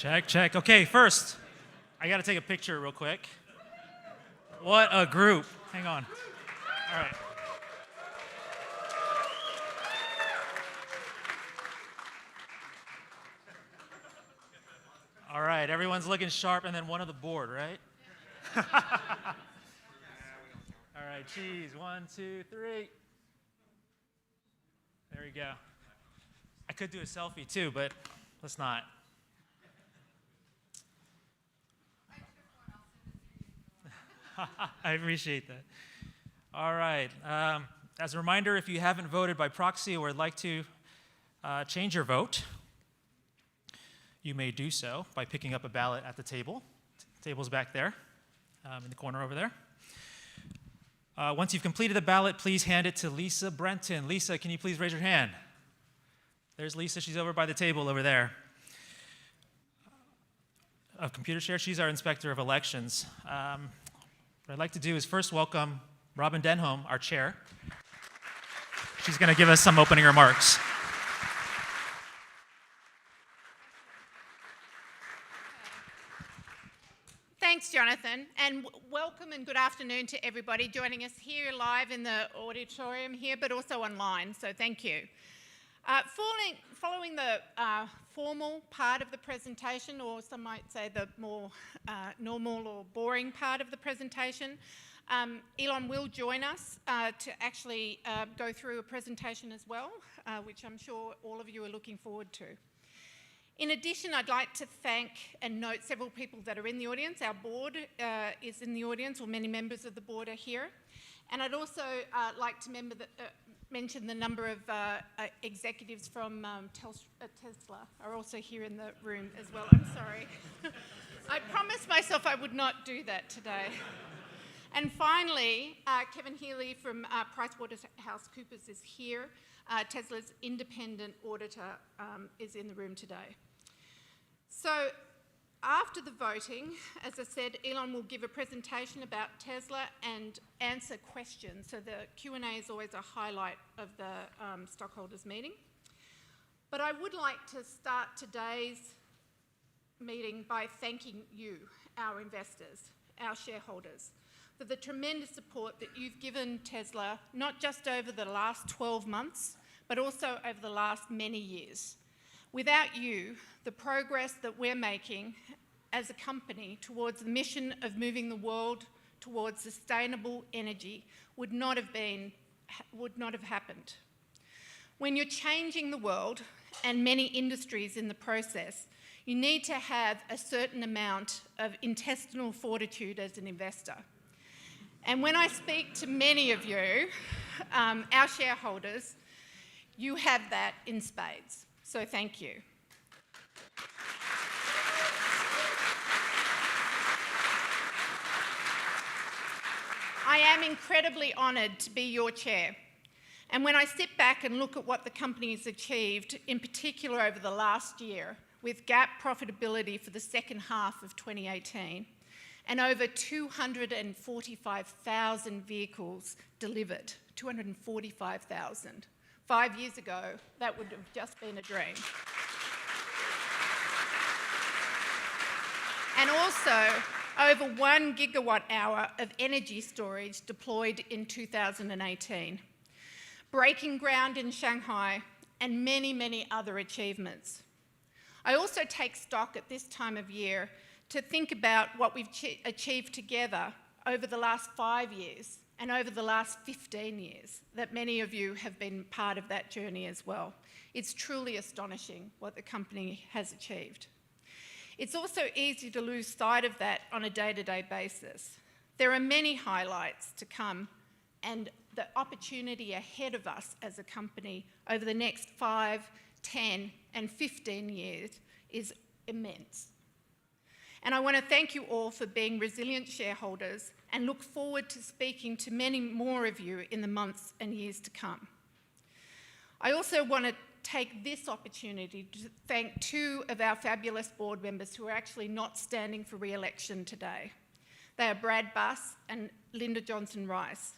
Check, check. Okay, first, I got to take a picture real quick. What a group. Hang on. All right. All right, everyone's looking sharp, and then one on the board, right? All right, cheese. 1, 2, 3. There we go. I could do a selfie too, but let's not. I appreciate that. All right. As a reminder, if you haven't voted by proxy or would like to change your vote, you may do so by picking up a ballot at the table. The table's back there, in the corner over there. Once you've completed the ballot, please hand it to Lisa Brenton. Lisa, can you please raise your hand? There's Lisa. She's over by the table over there. Of Computershare, she's our inspector of elections. What I'd like to do is first welcome Robyn Denholm, our chair. She's going to give us some opening remarks. Thanks, Jonathan, and welcome and good afternoon to everybody joining us here live in the auditorium here, but also online, so thank you. Following the formal part of the presentation, or some might say the more normal or boring part of the presentation, Elon will join us to actually go through a presentation as well, which I'm sure all of you are looking forward to. In addition, I'd like to thank and note several people that are in the audience. Our board is in the audience, or many members of the board are here. And I'd also like to mention the number of executives from Tesla are also here in the room as well. I'm sorry. I promised myself I would not do that today. And finally, Kevin Healy from PricewaterhouseCoopers is here. Tesla's independent auditor is in the room today. So after the voting, as I said, Elon will give a presentation about Tesla and answer questions. So the Q&A is always a highlight of the stockholders meeting. But I would like to start today's meeting by thanking you, our investors, our shareholders, for the tremendous support that you've given Tesla, not just over the last 12 months, but also over the last many years. Without you, the progress that we're making as a company towards the mission of moving the world towards sustainable energy would not have happened. When you're changing the world, and many industries in the process, you need to have a certain amount of intestinal fortitude as an investor. And when I speak to many of you, our shareholders, you have that in spades. So thank you. I am incredibly honoured to be your chair. And when I sit back and look at what the company has achieved, in particular over the last year, with GAAP profitability for the second half of 2018, and over 245,000 vehicles delivered, 245,000. 5 years ago, that would have just been a dream. And also, over 1 gigawatt hour of energy storage deployed in 2018. Breaking ground in Shanghai, and many, many other achievements. I also take stock at this time of year to think about what we've achieved together over the last 5 years and over the last 15 years, that many of you have been part of that journey as well. It's truly astonishing what the company has achieved. It's also easy to lose sight of that on a day-to-day basis. There are many highlights to come, and the opportunity ahead of us as a company over the next 5, 10, and 15 years is immense. And I want to thank you all for being resilient shareholders and look forward to speaking to many more of you in the months and years to come. I also want to take this opportunity to thank 2 of our fabulous board members who are actually not standing for re-election today. They are Brad Buss and Linda Johnson-Rice.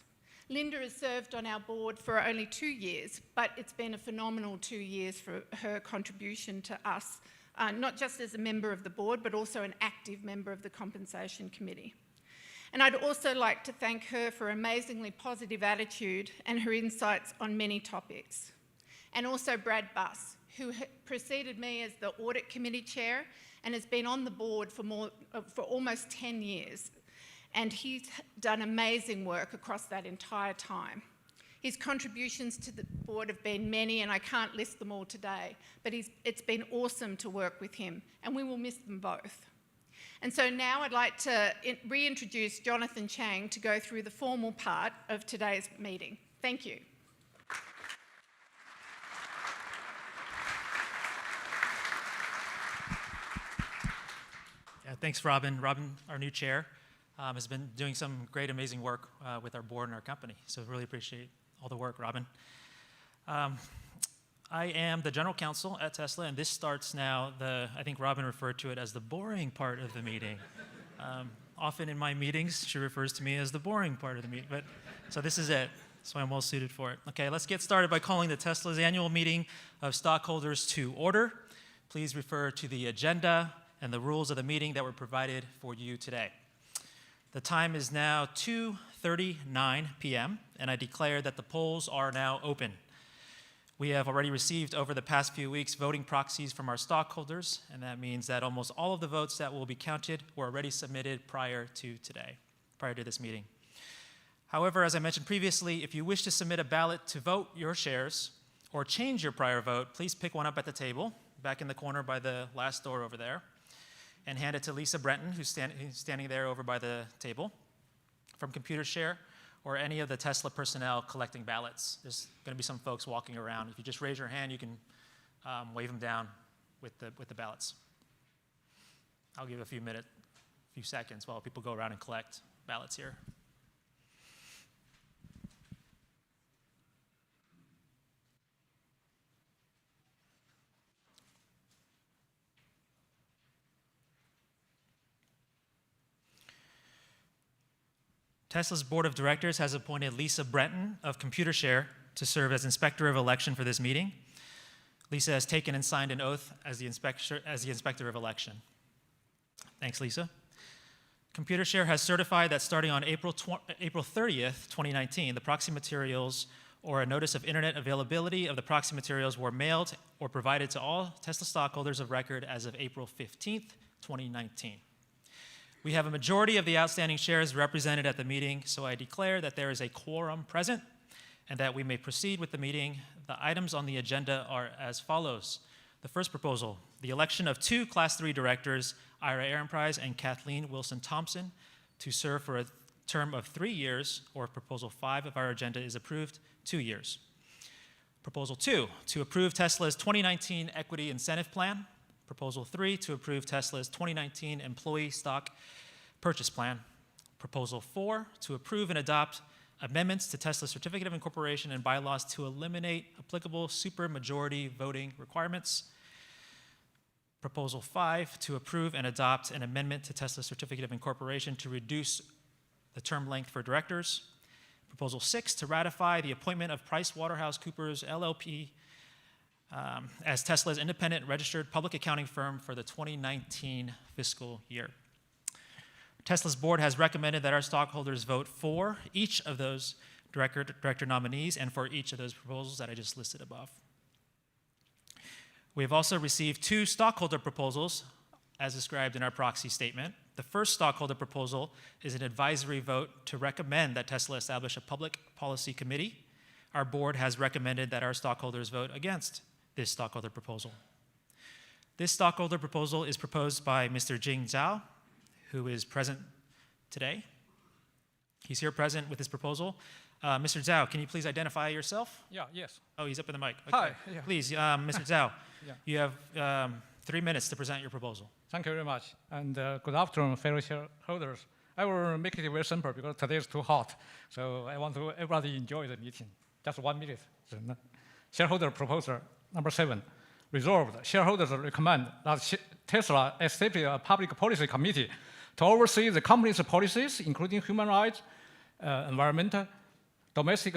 Linda has served on our board for only 2 years, but it's been a phenomenal 2 years for her contribution to us not just as a member of the board, but also an active member of the Compensation Committee. And I'd also like to thank her for her amazingly positive attitude and her insights on many topics. And also Brad Buss, who preceded me as the Audit Committee Chair and has been on the board for almost 10 years. And he's done amazing work across that entire time. His contributions to the board have been many, and I can't list them all today, but it's been awesome to work with him, and we will miss them both. And so now I'd like to reintroduce Jonathan Chang to go through the formal part of today's meeting. Thank you. Yeah, thanks, Robyn. Robyn, our new chair, has been doing some great, amazing work with our board and our company. So really appreciate all the work, Robyn. I am the general counsel at Tesla, and this starts now I think Robyn referred to it as the boring part of the meeting. Often in my meetings, she refers to me as the boring part of the meeting, so this is it. So I'm well suited for it. Okay, let's get started by calling the Tesla's annual meeting of stockholders to order. Please refer to the agenda and the rules of the meeting that were provided for you today. The time is now 2:39 p.m., and I declare that the polls are now open. We have already received over the past few weeks voting proxies from our stockholders, and that means that almost all of the votes that will be counted were already submitted prior to this meeting. However, as I mentioned previously, if you wish to submit a ballot to vote your shares or change your prior vote, please pick one up at the table, back in the corner by the last door over there, and hand it to Lisa Brenton, who's standing there over by the table, from Computershare, or any of the Tesla personnel collecting ballots. There's going to be some folks walking around. If you just raise your hand, you can wave them down with the ballots. I'll give a few seconds while people go around and collect ballots here. Tesla's board of directors has appointed Lisa Brenton of Computershare to serve as inspector of election for this meeting. Lisa has taken and signed an oath as the inspector of election. Thanks, Lisa. Computershare has certified that starting on April 30th, 2019, the proxy materials or a notice of internet availability of the proxy materials were mailed or provided to all Tesla stockholders of record as of April 15th, 2019. We have a majority of the outstanding shares represented at the meeting, so I declare that there is a quorum present and that we may proceed with the meeting. The items on the agenda are as follows. The first proposal, the election of 2 Class 3 directors, Ira Ehrenpreis and Kathleen Wilson-Thompson, to serve for a term of 3 years, or if Proposal 5 of our agenda is approved, 2 years. Proposal 2, to approve Tesla's 2019 Equity Incentive Plan. Proposal 3, to approve Tesla's 2019 Employee Stock Purchase Plan. Proposal 4, to approve and adopt amendments to Tesla's Certificate of Incorporation and bylaws to eliminate applicable supermajority voting requirements. Proposal 5, to approve and adopt an amendment to Tesla's Certificate of Incorporation to reduce the term length for directors. Proposal 6, to ratify the appointment of PricewaterhouseCoopers LLP as Tesla's independent registered public accounting firm for the 2019 fiscal year. Tesla's board has recommended that our stockholders vote for each of those director nominees and for each of those proposals that I just listed above. We have also received 2 stockholder proposals as described in our proxy statement. The first stockholder proposal is an advisory vote to recommend that Tesla establish a public policy committee. Our board has recommended that our stockholders vote against this stockholder proposal. This stockholder proposal is proposed by Mr. Jing Zhao, who is present today. He's here present with his proposal. Mr. Zhao, can you please identify yourself? Yes. Oh, he's up in the mic. Okay. Hi. Yeah. Please, Mr. Zhao, Yeah. you have 3 minutes to present your proposal. Thank you very much. And good afternoon, fellow shareholders. I will make it very simple because today is too hot. So I want everybody enjoy the meeting. Just 1 minute. Shareholder proposal number 7. Resolved, shareholders recommend that Tesla establish a public policy committee to oversee the company's policies, including human rights, environmental, domestic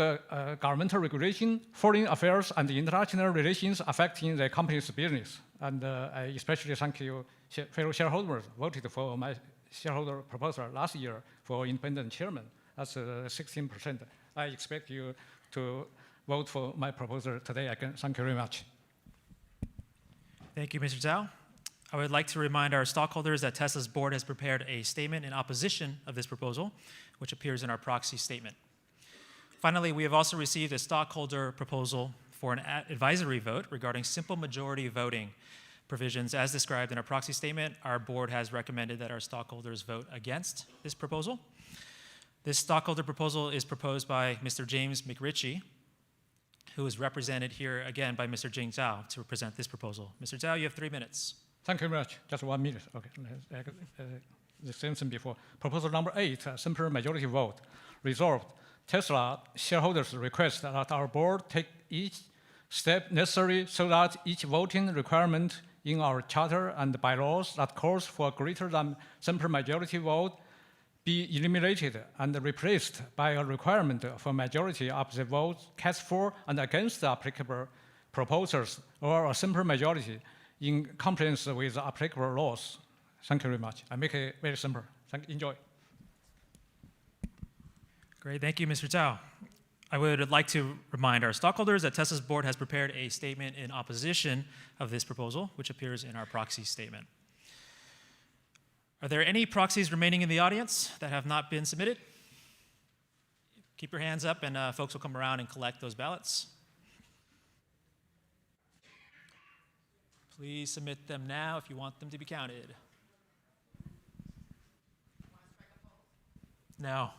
governmental regulation, foreign affairs, and international relations affecting the company's business. And I especially thank you, fellow shareholders, voted for my shareholder proposal last year for independent chairman. That's 16%. I expect you to vote for my proposal today. Again, thank you very much. Thank you, Mr. Zhao. I would like to remind our stockholders that Tesla's board has prepared a statement in opposition of this proposal, which appears in our proxy statement. Finally, we have also received a stockholder proposal for an advisory vote regarding simple majority voting provisions as described in our proxy statement. Our board has recommended that our stockholders vote against this proposal. This stockholder proposal is proposed by Mr. James McRitchie, who is represented here again by Mr. Jing Zhao to present this proposal. Mr. Zhao, you have 3 minutes. Thank you very much. Just 1 minute. Okay. The same thing before. Proposal number 8, simple majority vote. Resolved. Tesla shareholders request that our board take each step necessary so that each voting requirement in our charter and bylaws that calls for greater than simple majority vote be eliminated and replaced by a requirement for majority of the votes cast for and against the applicable proposals or a simple majority in compliance with the applicable laws. Thank you very much. I make it very simple. Enjoy. Great, thank you, Mr. Zhao. I would like to remind our stockholders that Tesla's board has prepared a statement in opposition of this proposal, which appears in our proxy statement. Are there any proxies remaining in the audience that have not been submitted? Keep your hands up and folks will come around and collect those ballots. Please submit them now if you want them to be counted. No.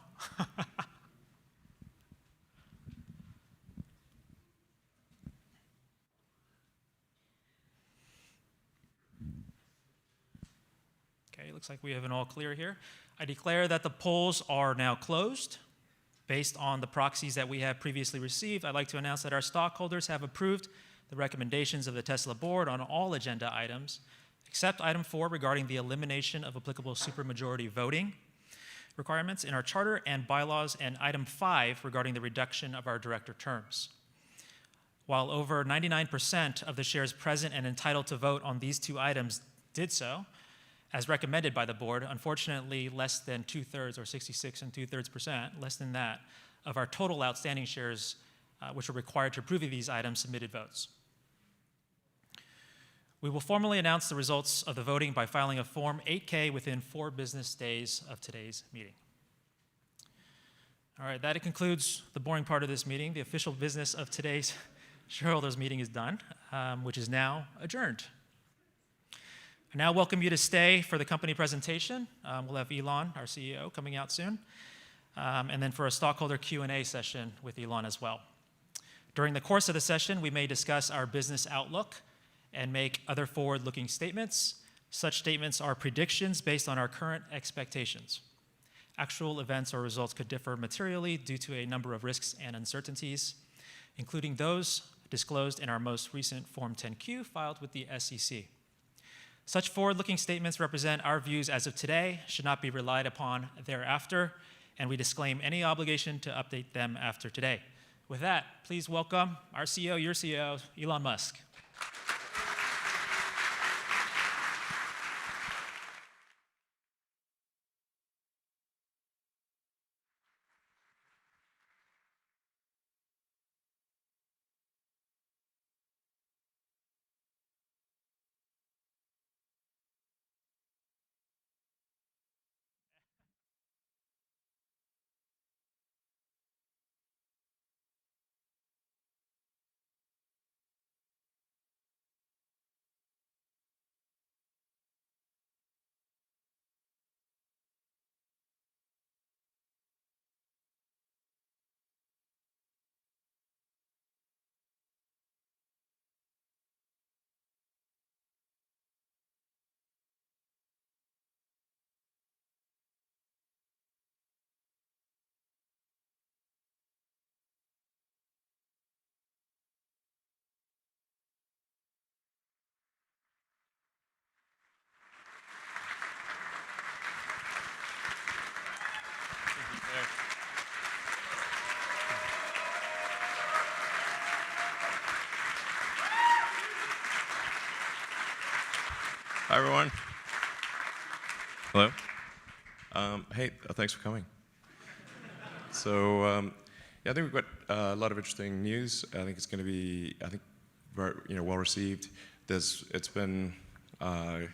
Okay, looks like we have an all clear here. I declare that the polls are now closed. Based on the proxies that we have previously received, I'd like to announce that our stockholders have approved the recommendations of the Tesla board on all agenda items, except item 4 regarding the elimination of applicable supermajority voting requirements in our charter and bylaws, and item 5 regarding the reduction of our director terms. While over 99% of the shares present and entitled to vote on these 2 items did so, as recommended by the board, unfortunately less than 2/3 or 66 2/3%, less than that, of our total outstanding shares which are required to approve of these items submitted votes. We will formally announce the results of the voting by filing a Form 8-K within 4 business days of today's meeting. All right, that concludes the boring part of this meeting. The official business of today's shareholders meeting is done, which is now adjourned. I now welcome you to stay for the company presentation. We'll have Elon, our CEO, coming out soon, and then for a stockholder Q&A session with Elon as well. During the course of the session, we may discuss our business outlook and make other forward-looking statements. Such statements are predictions based on our current expectations. Actual events or results could differ materially due to a number of risks and uncertainties, including those disclosed in our most recent Form 10-Q filed with the SEC. Such forward-looking statements represent our views as of today, should not be relied upon thereafter, and we disclaim any obligation to update them after today. With that, please welcome our CEO, your CEO, Elon Musk. everyone. Hello. Hey, thanks for coming. So, yeah, I think we've got a lot of interesting news. I think it's going to be, very, well received. It's been, a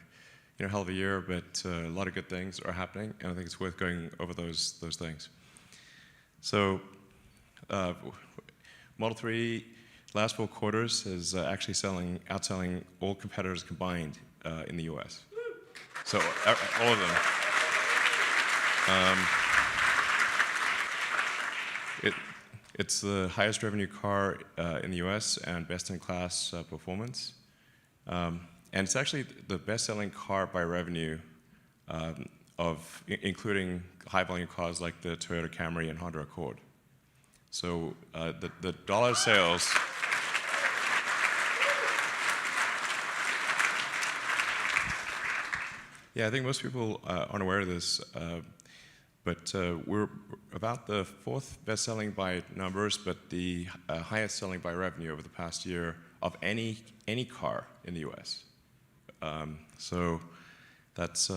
hell of a year, but a lot of good things are happening, and I think it's worth going over those things. So, Model 3, last 4 quarters is actually outselling all competitors combined in the US. So all of them. It's the highest revenue car in the US and best in class performance. And it's actually the best-selling car by revenue including high-volume cars like the Toyota Camry and Honda Accord. So the dollar sales. Yeah, I think most people aren't aware of this, but we're about the 4th best-selling by numbers, but the highest selling by revenue over the past year of any car in the U.S. So that's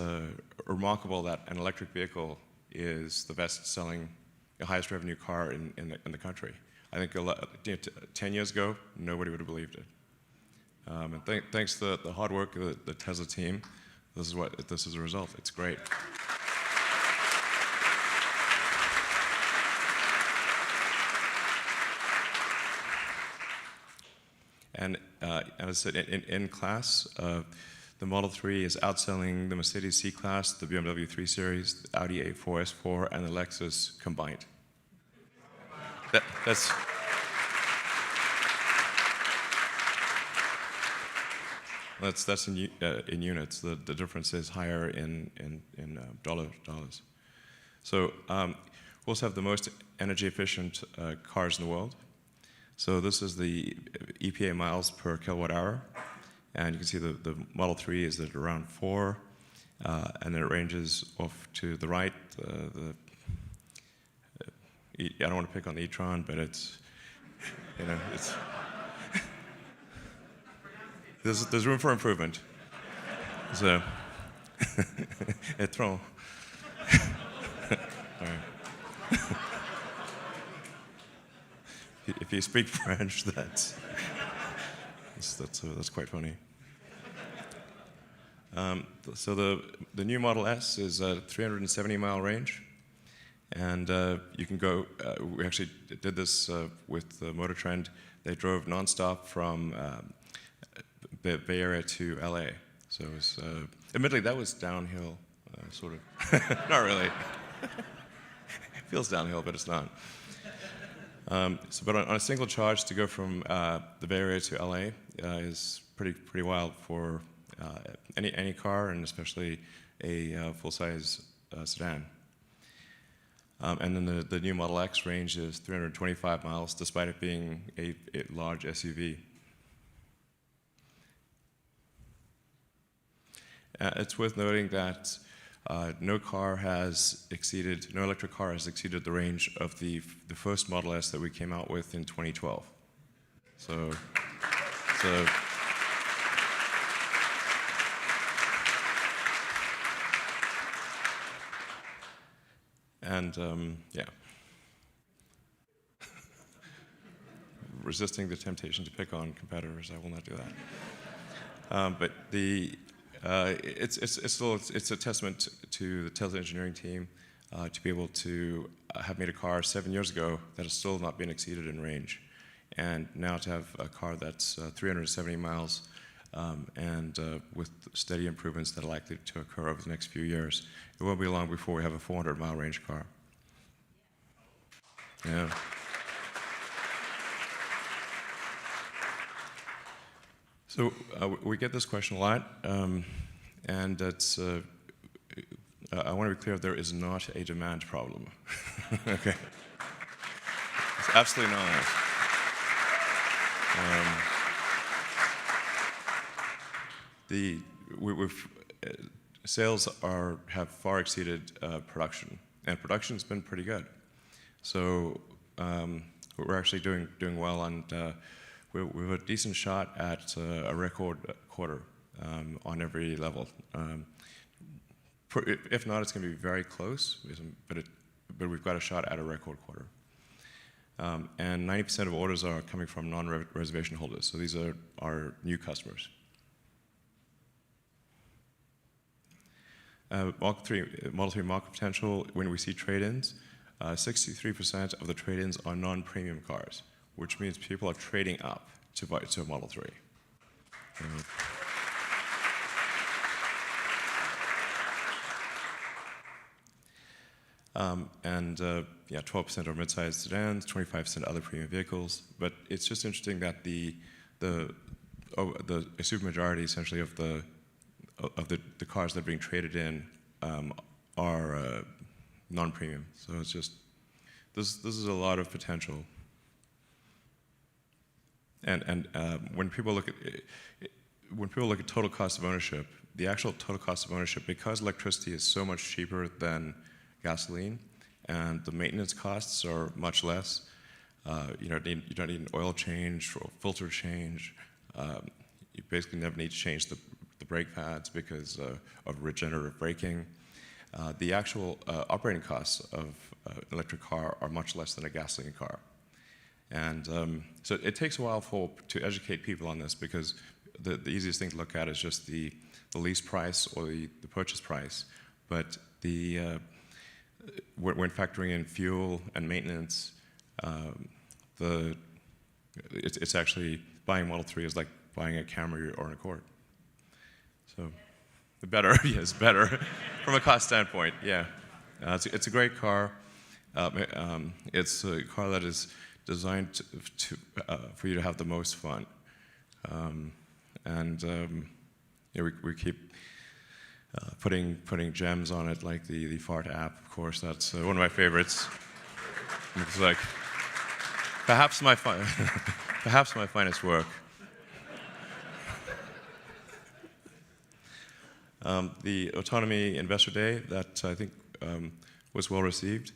remarkable that an electric vehicle is the best-selling, the highest revenue car in the country. I think 10 years ago, nobody would have believed it. And thanks to the hard work of the Tesla team, this is a result. It's great. And as I said, in class, the Model 3 is outselling the Mercedes C-Class, the BMW 3 Series, the Audi A4, S4, and the Lexus combined. That's in units. The difference is higher in dollars. So we also have the most energy efficient cars in the world. So this is the EPA miles per kilowatt hour, and you can see the Model 3 is at around 4, and then it ranges off to the right. I don't want to pick on the e-tron, but it's there's room for improvement. So, e-tron. All right. If you speak French, that's quite funny. So the new Model S is a 370-mile range, and you can go. We actually did this with Motor Trend. They drove nonstop from the Bay Area to LA. So it was, admittedly, that was downhill, sort of. Not really. It feels downhill, but it's not. But on a single charge, to go from the Bay Area to LA is pretty wild for any car, and especially a full-size sedan. And then the new Model X range is 325 miles, despite it being a large SUV. It's worth noting that no electric car has exceeded the range of the first Model S that we came out with in 2012. So and yeah, resisting the temptation to pick on competitors, I will not do that. But it's a testament to the Tesla engineering team to be able to have made a car 7 years ago that has still not been exceeded in range, and now to have a car that's 370 miles and with steady improvements that are likely to occur over the next few years. It won't be long before we have a 400-mile range car. Yeah. So we get this question a lot, and it's, I want to be clear, there is not a demand problem. Okay. It's absolutely not. Sales have far exceeded production, and production's been pretty good. So we're actually doing well, and we have a decent shot at a record quarter. on every level. If not, it's going to be very close, but we've got a shot at a record quarter. And 90% of orders are coming from non-reservation holders, so these are our new customers. Model 3 market potential, when we see trade-ins, 63% of the trade-ins are non-premium cars, which means people are trading up to buy a Model 3. Yeah, 12% are mid-sized sedans, 25% other premium vehicles. But it's just interesting that the supermajority, essentially, of the cars that are being traded in are non-premium. So it's just this is a lot of potential. And when people look at total cost of ownership, the actual total cost of ownership, because electricity is so much cheaper than gasoline, and the maintenance costs are much less. You don't need an oil change or filter change. You basically never need to change the brake pads because of regenerative braking. The actual operating costs of an electric car are much less than a gasoline car. And so it takes a while to educate people on this, because the easiest thing to look at is just the lease price or the purchase price. But when factoring in fuel and maintenance, it's actually buying Model 3 is like buying a Camry or an Accord. So better, yes, better from a cost standpoint, yeah. It's a great car. It's a car that is designed for you to have the most fun. We keep putting gems on it, like the fart app, of course. That's one of my favorites. It's like perhaps my finest work. The Autonomy Investor Day that I think was well received.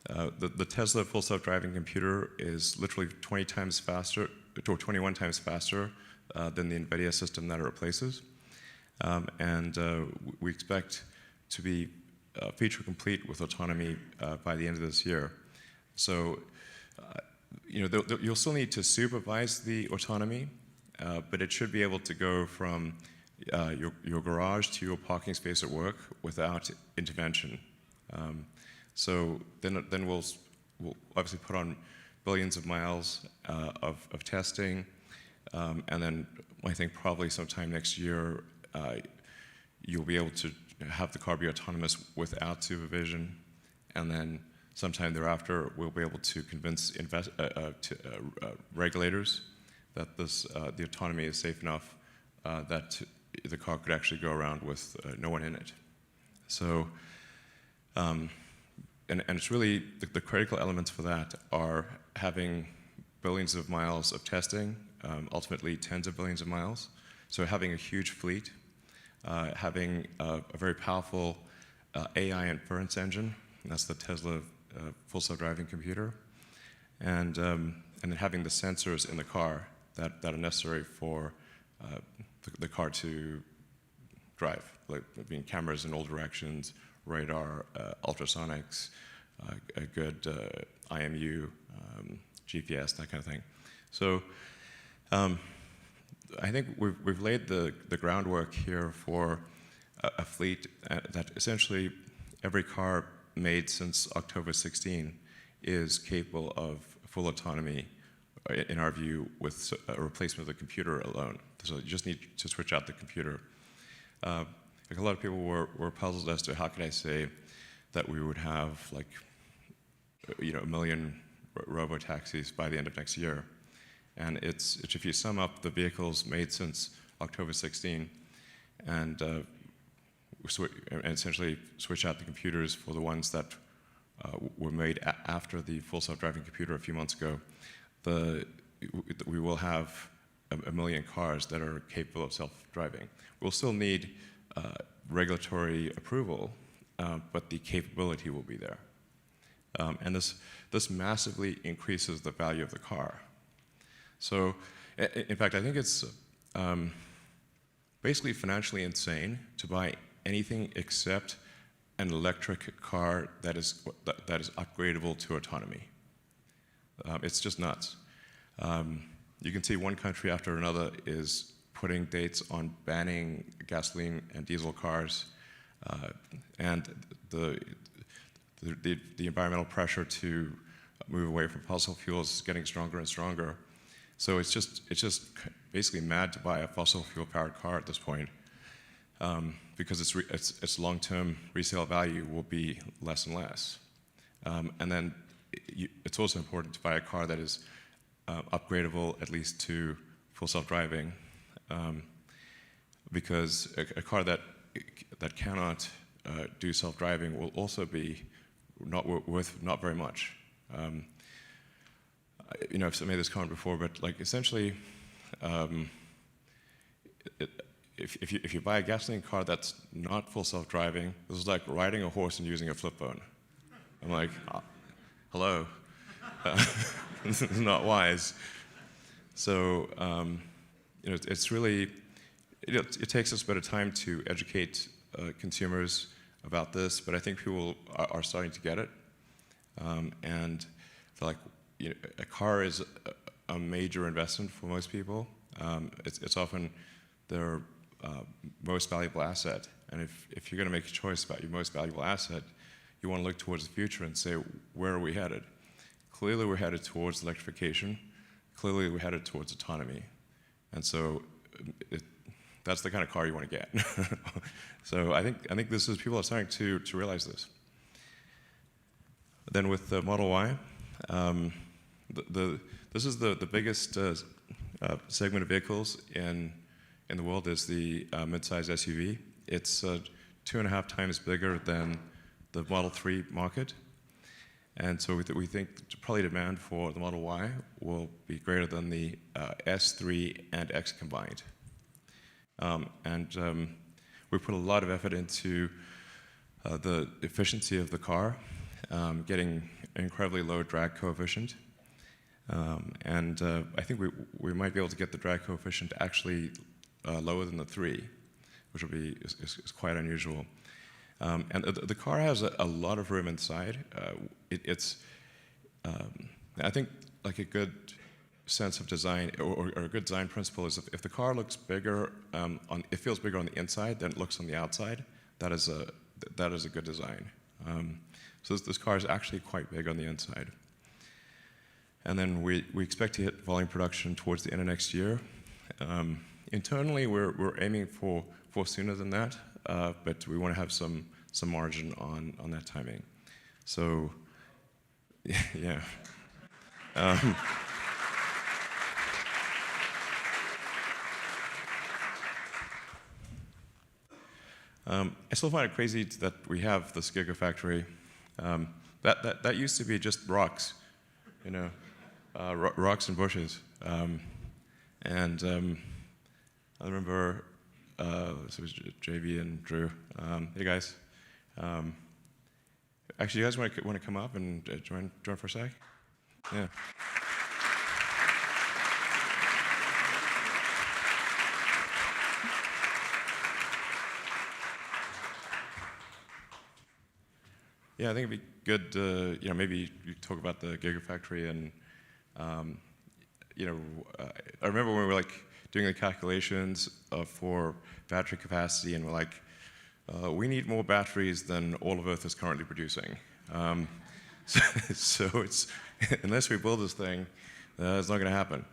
The Tesla full self-driving computer is literally 20 times faster, or 21 times faster than the NVIDIA system that it replaces. We expect to be feature complete with autonomy by the end of this year. So, you'll still need to supervise the autonomy, but it should be able to go from your garage to your parking space at work without intervention. So then we'll obviously put on billions of miles of testing, and then I think probably sometime next year you'll be able to have the car be autonomous without supervision, and then sometime thereafter we'll be able to convince regulators that the autonomy is safe enough that the car could actually go around with no one in it. So, and it's really the critical elements for that are having billions of miles of testing, ultimately tens of billions of miles. So having a huge fleet, having a very powerful AI inference engine, and that's the Tesla full self-driving computer, and then having the sensors in the car that are necessary for the car to drive, like being cameras in all directions, radar, ultrasonics, a good IMU, GPS, that kind of thing. So I think we've laid the groundwork here for a fleet that essentially every car made since October 16 is capable of full autonomy, in our view, with a replacement of the computer alone. So you just need to switch out the computer. Like a lot of people were puzzled as to how could I say that we would have like, 1 million robotaxis by the end of next year. And it's if you sum up the vehicles made since October 16 and essentially switch out the computers for the ones that were made after the full self-driving computer a few months ago, we will have 1 million cars that are capable of self-driving. We'll still need regulatory approval, but the capability will be there. And this massively increases the value of the car. So, in fact, I think it's basically financially insane to buy anything except an electric car that is upgradable to autonomy. It's just nuts. You can see one country after another is putting dates on banning gasoline and diesel cars, and the environmental pressure to move away from fossil fuels is getting stronger and stronger. So it's just basically mad to buy a fossil fuel powered car at this point, because its long-term resale value will be less and less. And then it's also important to buy a car that is upgradable at least to full self-driving, because a car that cannot do self-driving will also be worth not very much. I've made this comment before, but like essentially, if you buy a gasoline car that's not full self-driving, this is like riding a horse and using a flip phone. I'm like, hello, this is not wise. So it's really, it takes us a bit of time to educate consumers about this, but I think people are starting to get it, and like. A car is a major investment for most people. It's often their most valuable asset. And if you're going to make a choice about your most valuable asset, you want to look towards the future and say, where are we headed? Clearly, we're headed towards electrification. Clearly, we're headed towards autonomy. And so that's the kind of car you want to get. So I think this is, people are starting to realize this. Then with the Model Y, this is the biggest segment of vehicles in the world is the midsize SUV. It's 2.5 times bigger than the Model 3 market. And so we think probably demand for the Model Y will be greater than the S3 and X combined. We put a lot of effort into the efficiency of the car, getting an incredibly low drag coefficient. I think we might be able to get the drag coefficient actually lower than the 3, which will be is quite unusual. And the car has a lot of room inside. It's I think like a good sense of design or a good design principle is if the car looks bigger it feels bigger on the inside than it looks on the outside. That is a good design. So this car is actually quite big on the inside. And then we expect to hit volume production towards the end of next year. Internally, we're aiming for sooner than that, but we want to have some margin on that timing. So, yeah. I still find it crazy that we have this Gigafactory. That used to be just rocks, rocks and bushes. I remember, so it was JV and Drew. Hey guys. Actually, you guys want to come up and join for a sec? Yeah. Yeah, I think it'd be good. Maybe you talk about the Gigafactory, and I remember when we were doing the calculations for battery capacity, and we're like, we need more batteries than all of Earth is currently producing. So it's unless we build this thing, it's not going to happen.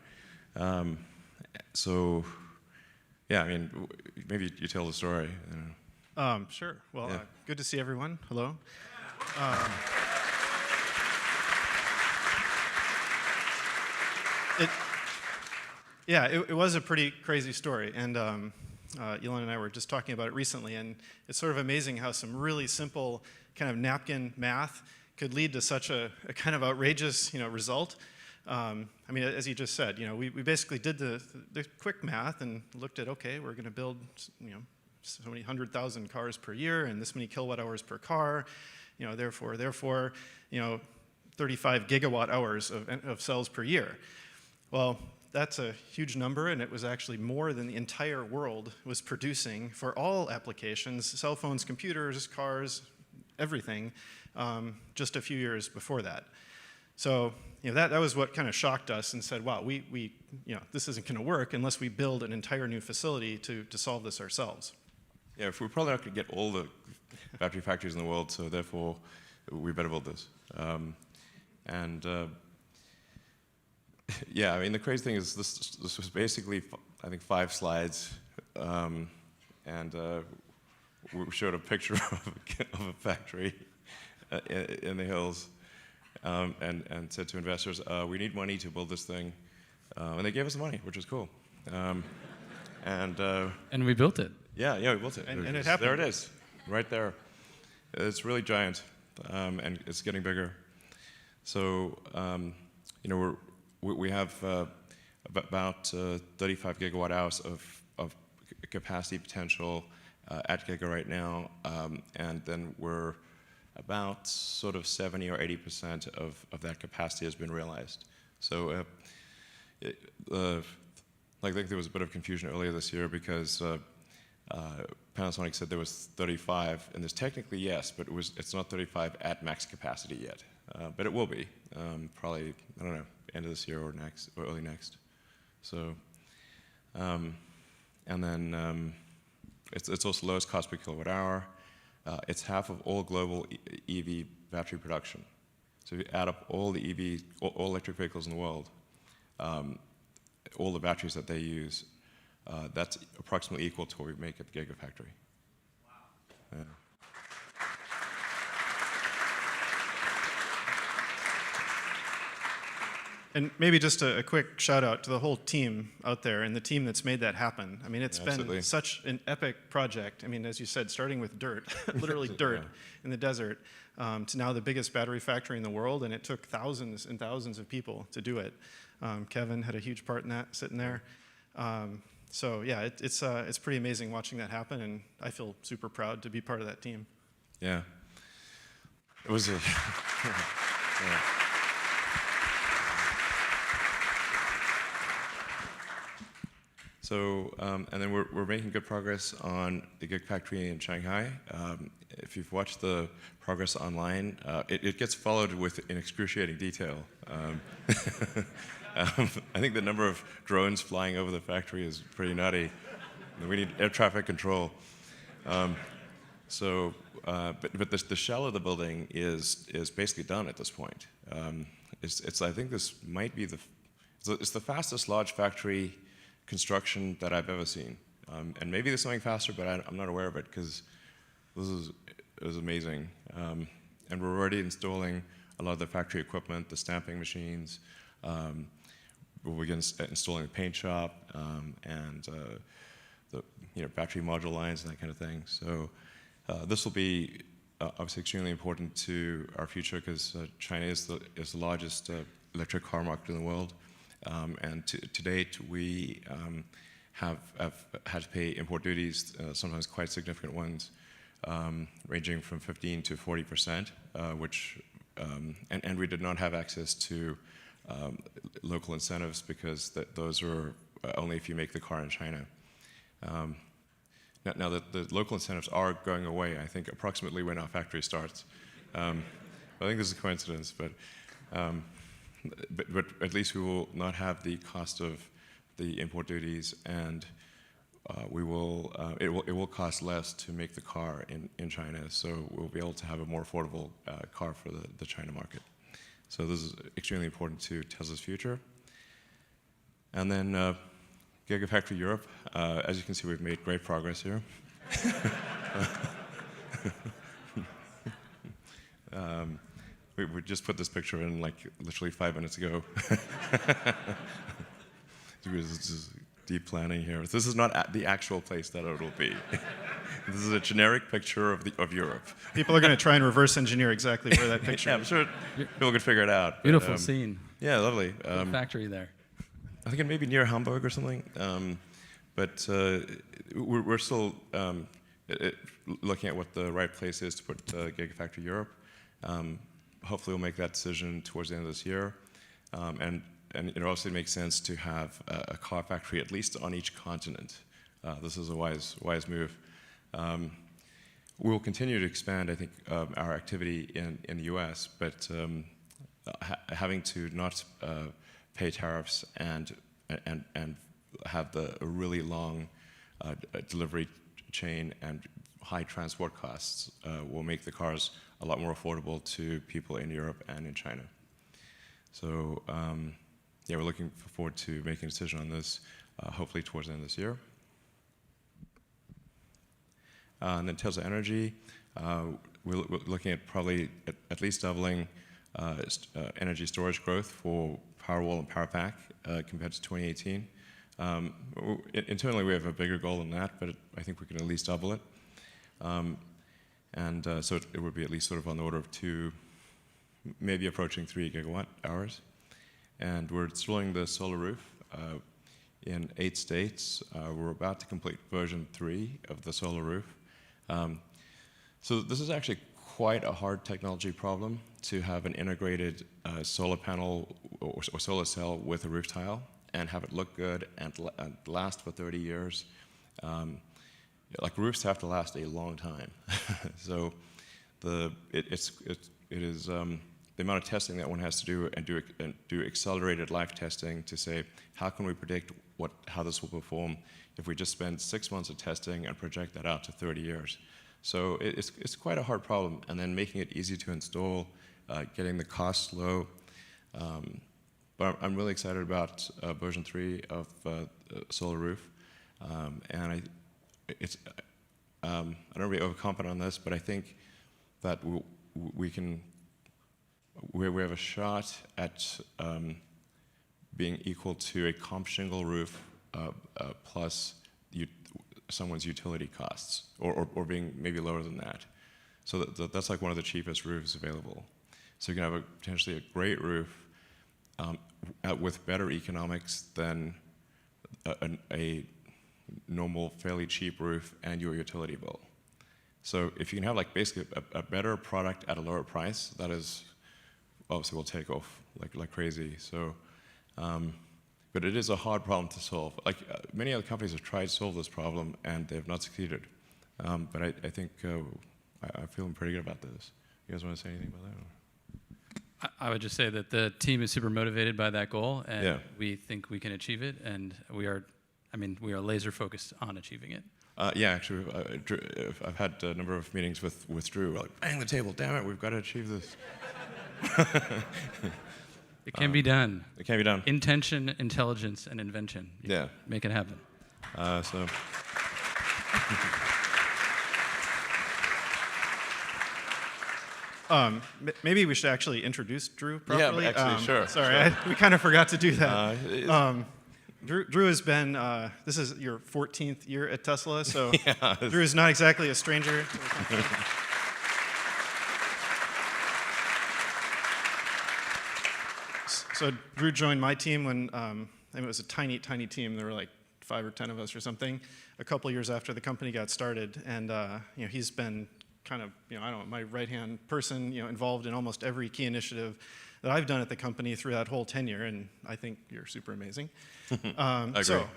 So yeah, I mean, maybe you tell the story. Sure. Well, Yeah. Good to see everyone. Hello. It was a pretty crazy story, and Elon and I were just talking about it recently, and it's sort of amazing how some really simple kind of napkin math could lead to such a kind of outrageous, result. I mean, as you just said, we basically did the quick math and looked at, okay, we're going to build, so many 100,000 cars per year and this many kilowatt hours per car, therefore, 35 gigawatt hours of cells per year. Well, that's a huge number, and it was actually more than the entire world was producing for all applications, cell phones, computers, cars, everything, just a few years before that. So that was what kind of shocked us and said, wow, this isn't going to work unless we build an entire new facility to solve this ourselves. Yeah, if we're probably not going to get all the battery factories in the world, so therefore we better build this. Yeah, I mean, the crazy thing is this was basically, I think, 5 slides, and we showed a picture of a factory in the hills, and said to investors, we need money to build this thing, and they gave us the money, which was cool. And we built it. Yeah, we built it. And it happened. There it is, right there. It's really giant, and it's getting bigger. So, we have about 35 gigawatt hours of capacity potential at Giga right now, and then we're about sort of 70 or 80% of that capacity has been realized. So, I think there was a bit of confusion earlier this year because Panasonic said there was 35, and there's technically yes, but it's not 35 at max capacity yet. But it will be, probably, I don't know, end of this year or next, or early next. So, and then it's also lowest cost per kilowatt hour. It's half of all global EV battery production. So if you add up all the all electric vehicles in the world, all the batteries that they use, that's approximately equal to what we make at the Gigafactory. Wow. Yeah. And maybe just a quick shout out to the whole team out there and the team that's made that happen. I mean, it's been such an epic project. I mean, as you said, starting with dirt, literally dirt in the desert, to now the biggest battery factory in the world, and it took thousands and thousands of people to do it. Kevin had a huge part in that, sitting there. So yeah, it's pretty amazing watching that happen, and I feel super proud to be part of that team. Yeah. It was a... yeah. So, and then we're making good progress on the Gigafactory in Shanghai. If you've watched the progress online, it gets followed in excruciating detail. I think the number of drones flying over the factory is pretty nutty. We need air traffic control. But the shell of the building is basically done at this point. I think this might be it's the fastest large factory construction that I've ever seen. And maybe there's something faster, but I'm not aware of it because it was amazing. And we're already installing a lot of the factory equipment, the stamping machines. We'll begin installing the paint shop and the battery module lines and that kind of thing. So this will be obviously extremely important to our future because China is the largest electric car market in the world. And to date, we have had to pay import duties, sometimes quite significant ones, ranging from 15 to 40%, and we did not have access to local incentives because those are only if you make the car in China. Now the local incentives are going away, I think, approximately when our factory starts. I think this is a coincidence, but at least we will not have the cost of the import duties, and it will cost less to make the car in China, so we'll be able to have a more affordable car for the China market. So this is extremely important to Tesla's future. And then Gigafactory Europe, as you can see, we've made great progress here. We just put this picture in like literally 5 minutes ago. This is deep planning here. This is not the actual place that it will be. This is a generic picture of Europe. People are going to try and reverse engineer exactly where that picture yeah, is. I'm sure people can figure it out. Beautiful scene. Yeah, lovely. Factory there. I think it may be near Hamburg or something. But we're still looking at what the right place is to put Gigafactory Europe. Hopefully we'll make that decision towards the end of this year. And it obviously makes sense to have a car factory at least on each continent. This is a wise move. We'll continue to expand, I think, our activity in the US, but having to not pay tariffs and have a really long delivery chain and high transport costs will make the cars a lot more affordable to people in Europe and in China. So yeah, we're looking forward to making a decision on this, hopefully towards the end of this year. And then Tesla Energy, we're looking at probably at least doubling energy storage growth for Powerwall and Powerpack compared to 2018. Internally, we have a bigger goal than that, but I think we can at least double it. So it would be at least sort of on the order of 2, maybe approaching 3 gigawatt hours. And we're installing the solar roof in 8 states. We're about to complete version 3 of the solar roof. So this is actually quite a hard technology problem to have an integrated solar panel or solar cell with a roof tile and have it look good and last for 30 years. Like roofs have to last a long time. So it is the amount of testing that one has to do and do accelerated life testing to say how can we predict how this will perform if we just spend 6 months of testing and project that out to 30 years. So it's quite a hard problem, and then making it easy to install, getting the costs low. But I'm really excited about version 3 of Solar Roof, and I don't really overconfident on this, but I think that we have a shot at being equal to a comp shingle roof plus someone's utility costs, or being maybe lower than that. So that's like one of the cheapest roofs available. So you can have potentially a great roof with better economics than a normal, fairly cheap roof and your utility bill. So if you can have like basically a better product at a lower price, that is obviously will take off like crazy. So, but it is a hard problem to solve. Like many other companies have tried to solve this problem and they have not succeeded. But I think I'm feeling pretty good about this. You guys want to say anything about that? Or? I would just say that the team is super motivated by that goal, and we think we can achieve it, and we are laser focused on achieving it. Yeah, actually, I've had a number of meetings with Drew. We're like, bang the table, damn it, we've got to achieve this. It can be done. It can be done. Intention, intelligence, and invention. Yeah. Make it happen. Maybe we should actually introduce Drew properly. Yeah, actually, sure. Sorry, we kind of forgot to do that. Drew has been, this is your 14th year at Tesla, so yeah, Drew is not exactly a stranger to the company. So Drew joined my team when it was a tiny, tiny team. There were like 5 or 10 of us or something, a couple years after the company got started. And he's been kind of, my right-hand person, involved in almost every key initiative that I've done at the company through that whole tenure, and I think you're super amazing. I agree. So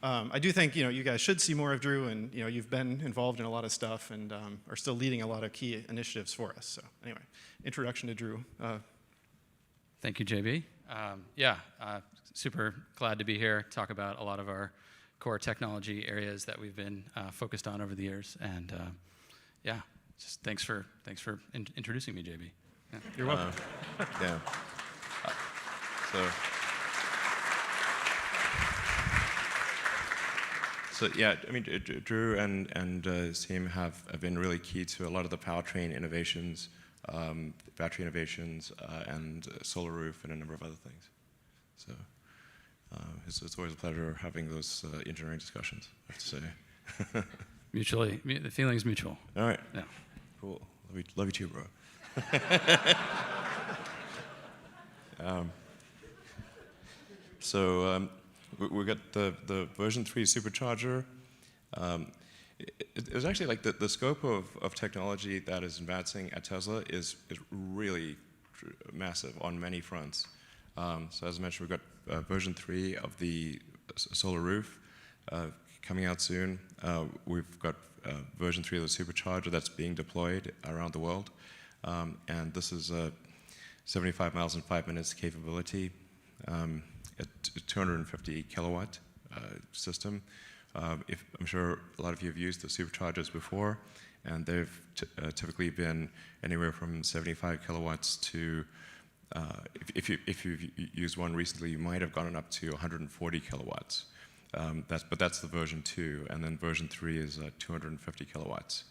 I do think you guys should see more of Drew, and you've been involved in a lot of stuff and are still leading a lot of key initiatives for us. So anyway, introduction to Drew. Thank you, JB. Super glad to be here, talk about a lot of our core technology areas that we've been focused on over the years, and just thanks for introducing me, JB. Yeah. You're welcome. Yeah. So yeah, I mean, Drew and his team have been really key to a lot of the powertrain innovations, battery innovations, and solar roof, and a number of other things. So it's always a pleasure having those engineering discussions, I have to say. Mutually, the feeling's mutual. All right. Yeah. Cool. Love you too, bro. We got the version 3 Supercharger. It was actually like the scope of technology that is advancing at Tesla is really massive on many fronts. So as I mentioned, we've got version 3 of the solar roof coming out soon. We've got version 3 of the supercharger that's being deployed around the world. And this is a 75 miles in 5 minutes capability at 250 kilowatt system. I'm sure a lot of you have used the superchargers before, and they've typically been anywhere from 75 kilowatts to, if you've used one recently, you might have gone up to 140 kilowatts. But that's the version 2, and then version 3 is 250 kilowatts.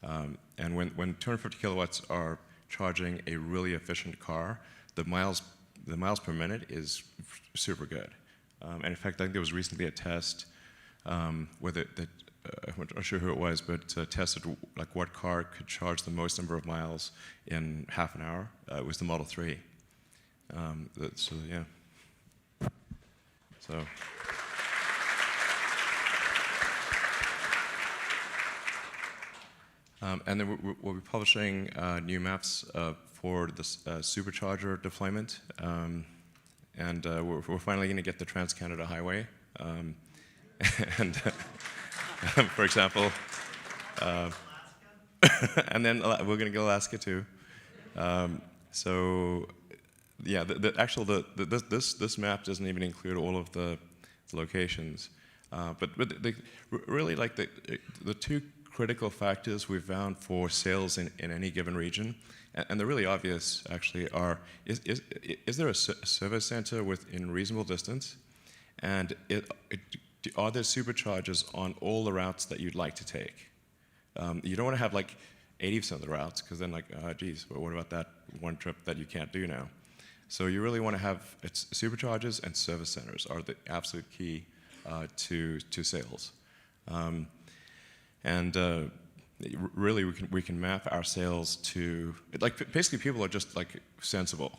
And when 250 kilowatts are charging a really efficient car, the miles per minute is super good. And in fact, I think there was recently a test where I'm not sure who it was, but tested like what car could charge the most number of miles in half an hour. It was the Model 3. So yeah. So. And then we'll be publishing new maps for the Supercharger deployment. And we're finally going to get the Trans-Canada Highway. And for example, and then we're going to get Alaska too. So yeah, this map doesn't even include all of the locations. But really, like the two critical factors we've found for sales in any given region, and they're really obvious actually, are is there a service center within reasonable distance, and are there superchargers on all the routes that you'd like to take? You don't want to have like 80% of the routes, because then like, geez, well, what about that one trip that you can't do now? So you really want to have superchargers, and service centers are the absolute key to sales. And really, we can map our sales to, like, basically people are just like sensible.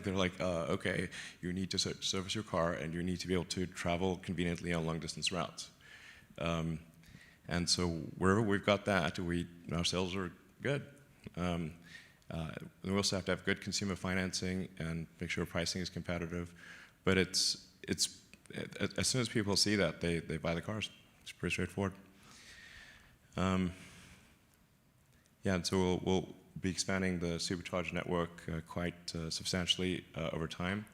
They're like, okay, you need to service your car, and you need to be able to travel conveniently on long distance routes. And so wherever we've got that, our sales are good. We also have to have good consumer financing and make sure pricing is competitive. But it's as soon as people see that, they buy the cars. It's pretty straightforward. Yeah, and so we'll be expanding the supercharger network quite substantially over time,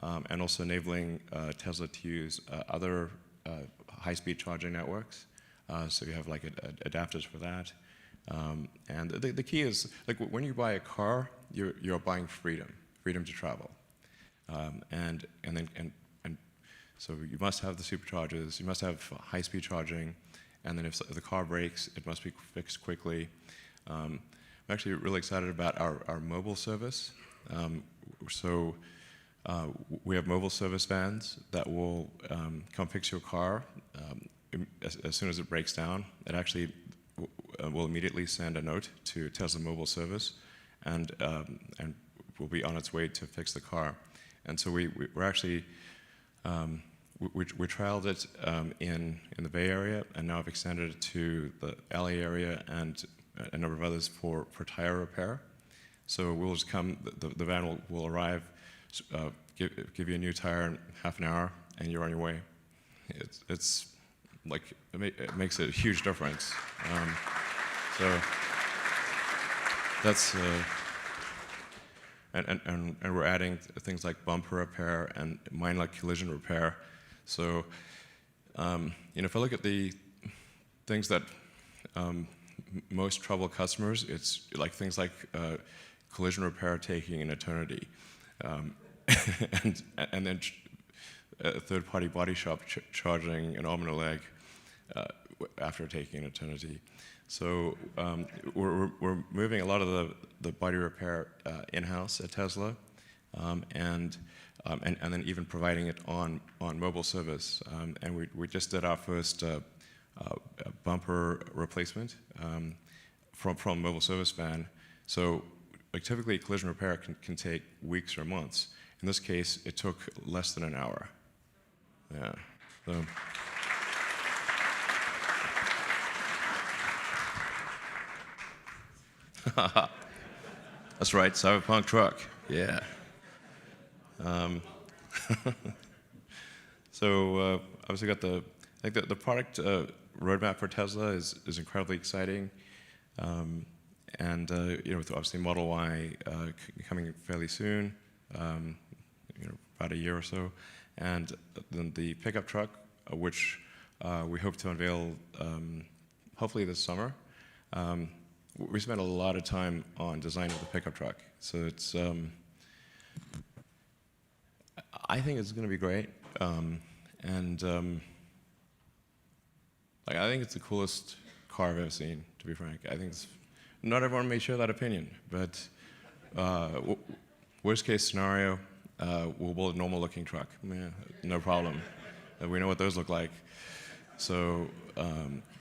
and also enabling Tesla to use other high-speed charging networks. So you have like adapters for that. And the key is, like, when you buy a car, you're buying freedom to travel, and so you must have the superchargers, you must have high-speed charging. And then if the car breaks, it must be fixed quickly. I'm actually really excited about our mobile service. So we have mobile service vans that will come fix your car as soon as it breaks down. It actually will immediately send a note to Tesla Mobile Service, and will be on its way to fix the car. And so we're actually we trialed it in the Bay Area, and now I've extended it to the LA area and a number of others for tire repair. So we'll just come, the van will arrive, give you a new tire in half an hour, and you're on your way. It's like, it makes a huge difference. So that's, and we're adding things like bumper repair and minor collision repair. So, if I look at the things that most trouble customers, it's like things like collision repair taking an eternity, and then a third-party body shop charging an arm and a leg after taking an eternity. So we're moving a lot of the body repair in-house at Tesla, and then even providing it on mobile service. And we just did our first bumper replacement from mobile service van. So like typically collision repair can take weeks or months. In this case, it took less than an hour. Yeah. So. That's right, Cyberpunk truck. Yeah. So obviously got I think the product roadmap for Tesla is incredibly exciting. And with obviously Model Y coming fairly soon, about a year or so, and then the pickup truck, which we hope to unveil hopefully this summer. We spent a lot of time on designing the pickup truck, so it's. I think it's going to be great, and I think it's the coolest car I've ever seen. To be frank, I think not everyone may share that opinion, but worst case scenario, we'll build a normal looking truck. No problem. We know what those look like. So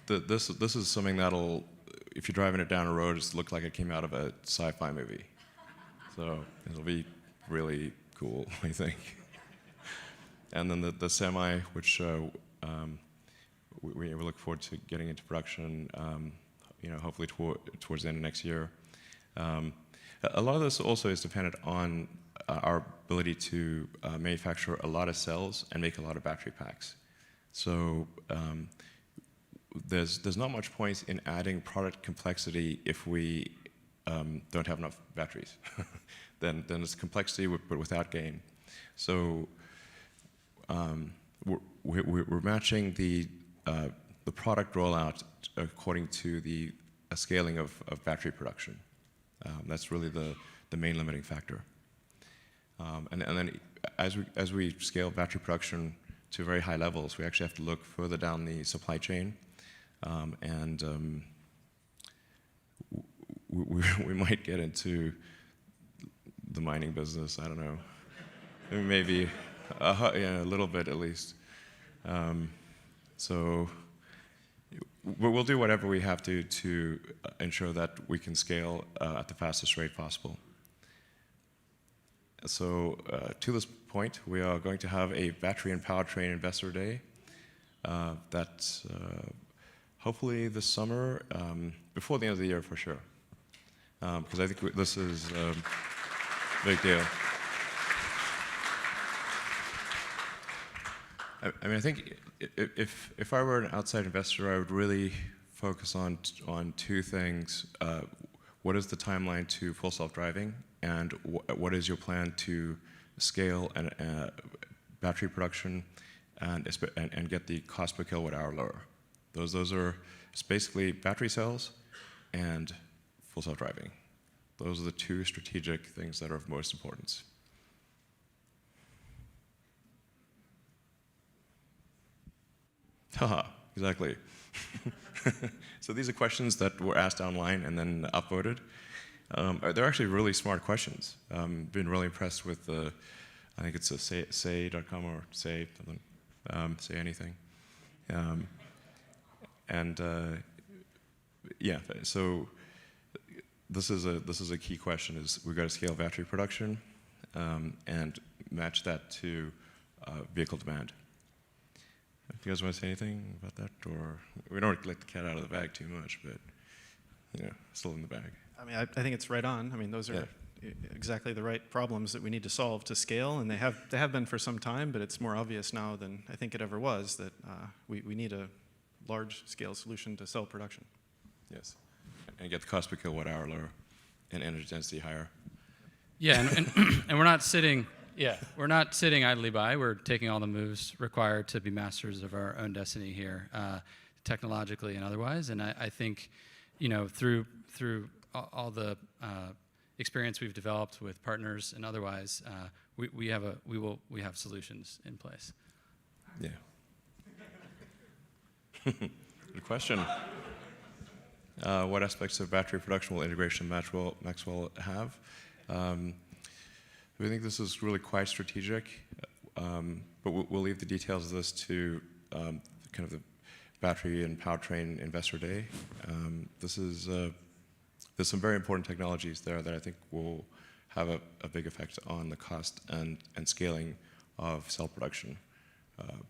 this is something that'll, if you're driving it down a road, just look like it came out of a sci-fi movie. So it'll be really cool, I think. And then the semi, which we look forward to getting into production, hopefully towards the end of next year. A lot of this also is dependent on our ability to manufacture a lot of cells and make a lot of battery packs. So there's not much point in adding product complexity if we don't have enough batteries. then it's complexity but without gain. So we're matching the product rollout according to the scaling of battery production. That's really the main limiting factor. And then as we scale battery production to very high levels, we actually have to look further down the supply chain, and we might get into the mining business. I don't know, maybe a little bit at least. So we'll do whatever we have to ensure that we can scale at the fastest rate possible. So to this point, we are going to have a battery and powertrain investor day that hopefully this summer, before the end of the year for sure, because I think this is a big deal. I mean, I think if I were an outside investor, I would really focus on two things. What is the timeline to full self-driving, and what is your plan to scale battery production and get the cost per kilowatt hour lower? Those are basically battery cells and full self-driving. Those are the two strategic things that are of most importance. Haha, exactly. So these are questions that were asked online and then upvoted. They're actually really smart questions. Been really impressed with I think it's a say.com or say something, say anything. Yeah, so this is a key question: is we've got to scale battery production and match that to vehicle demand. Do you guys want to say anything about that, or we don't let the cat out of the bag too much, but still in the bag. I mean, I think it's right on. I mean, those are exactly the right problems that we need to solve to scale, and they have been for some time, but it's more obvious now than I think it ever was that we need a large-scale solution to cell production. Yes, and get the cost per kilowatt hour lower and energy density higher. Yeah, and we're not sitting. Yeah, we're not sitting idly by. We're taking all the moves required to be masters of our own destiny here, technologically and otherwise. And I think, through all the experience we've developed with partners and otherwise, we have solutions in place. Yeah. Good question. What aspects of battery production will integration Maxwell have? We think this is really quite strategic, but we'll leave the details of this to kind of the battery and powertrain investor day. There's some very important technologies there that I think will have a big effect on the cost and scaling of cell production,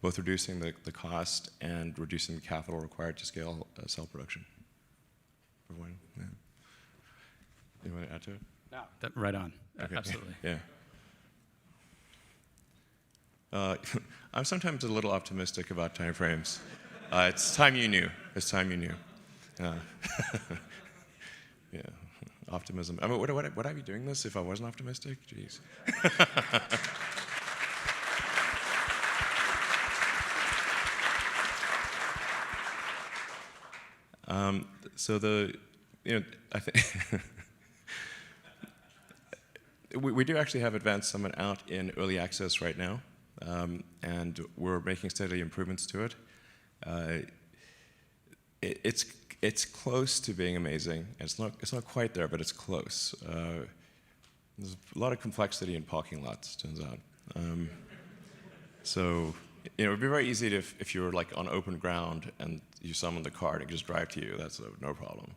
both reducing the cost and reducing the capital required to scale cell production. Everyone, yeah. You want to add to it? Right on. Okay. Absolutely. Yeah. I'm sometimes a little optimistic about timeframes. It's time you knew. It's time you knew. Yeah, optimism. I mean, would I be doing this if I wasn't optimistic? Jeez. So I think we do actually have Advanced Summit out in early access right now, and we're making steady improvements to it. It's close to being amazing. It's not quite there, but it's close. There's a lot of complexity in parking lots, turns out. So it would be very easy if you were like on open ground and you summon the car and it just drive to you. That's no problem.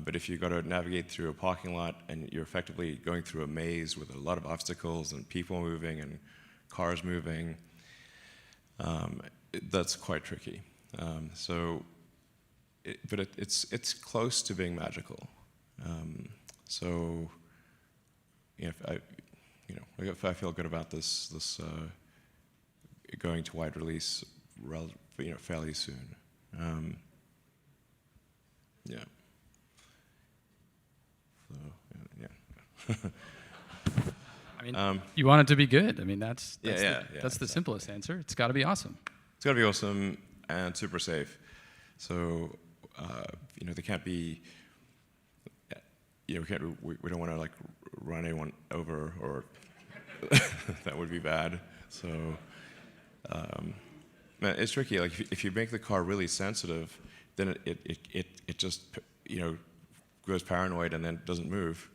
But if you've got to navigate through a parking lot and you're effectively going through a maze with a lot of obstacles and people moving and cars moving, that's quite tricky. But it's close to being magical. So if I feel good about this going to wide release, fairly soon. Yeah. So, yeah. I mean, you want it to be good. I mean, that's the exactly. simplest answer. It's got to be awesome. It's got to be awesome and super safe. So, they can't be. We don't want to like run anyone over, or that would be bad. So, it's tricky. Like if you make the car really sensitive, then it just goes paranoid and then doesn't move.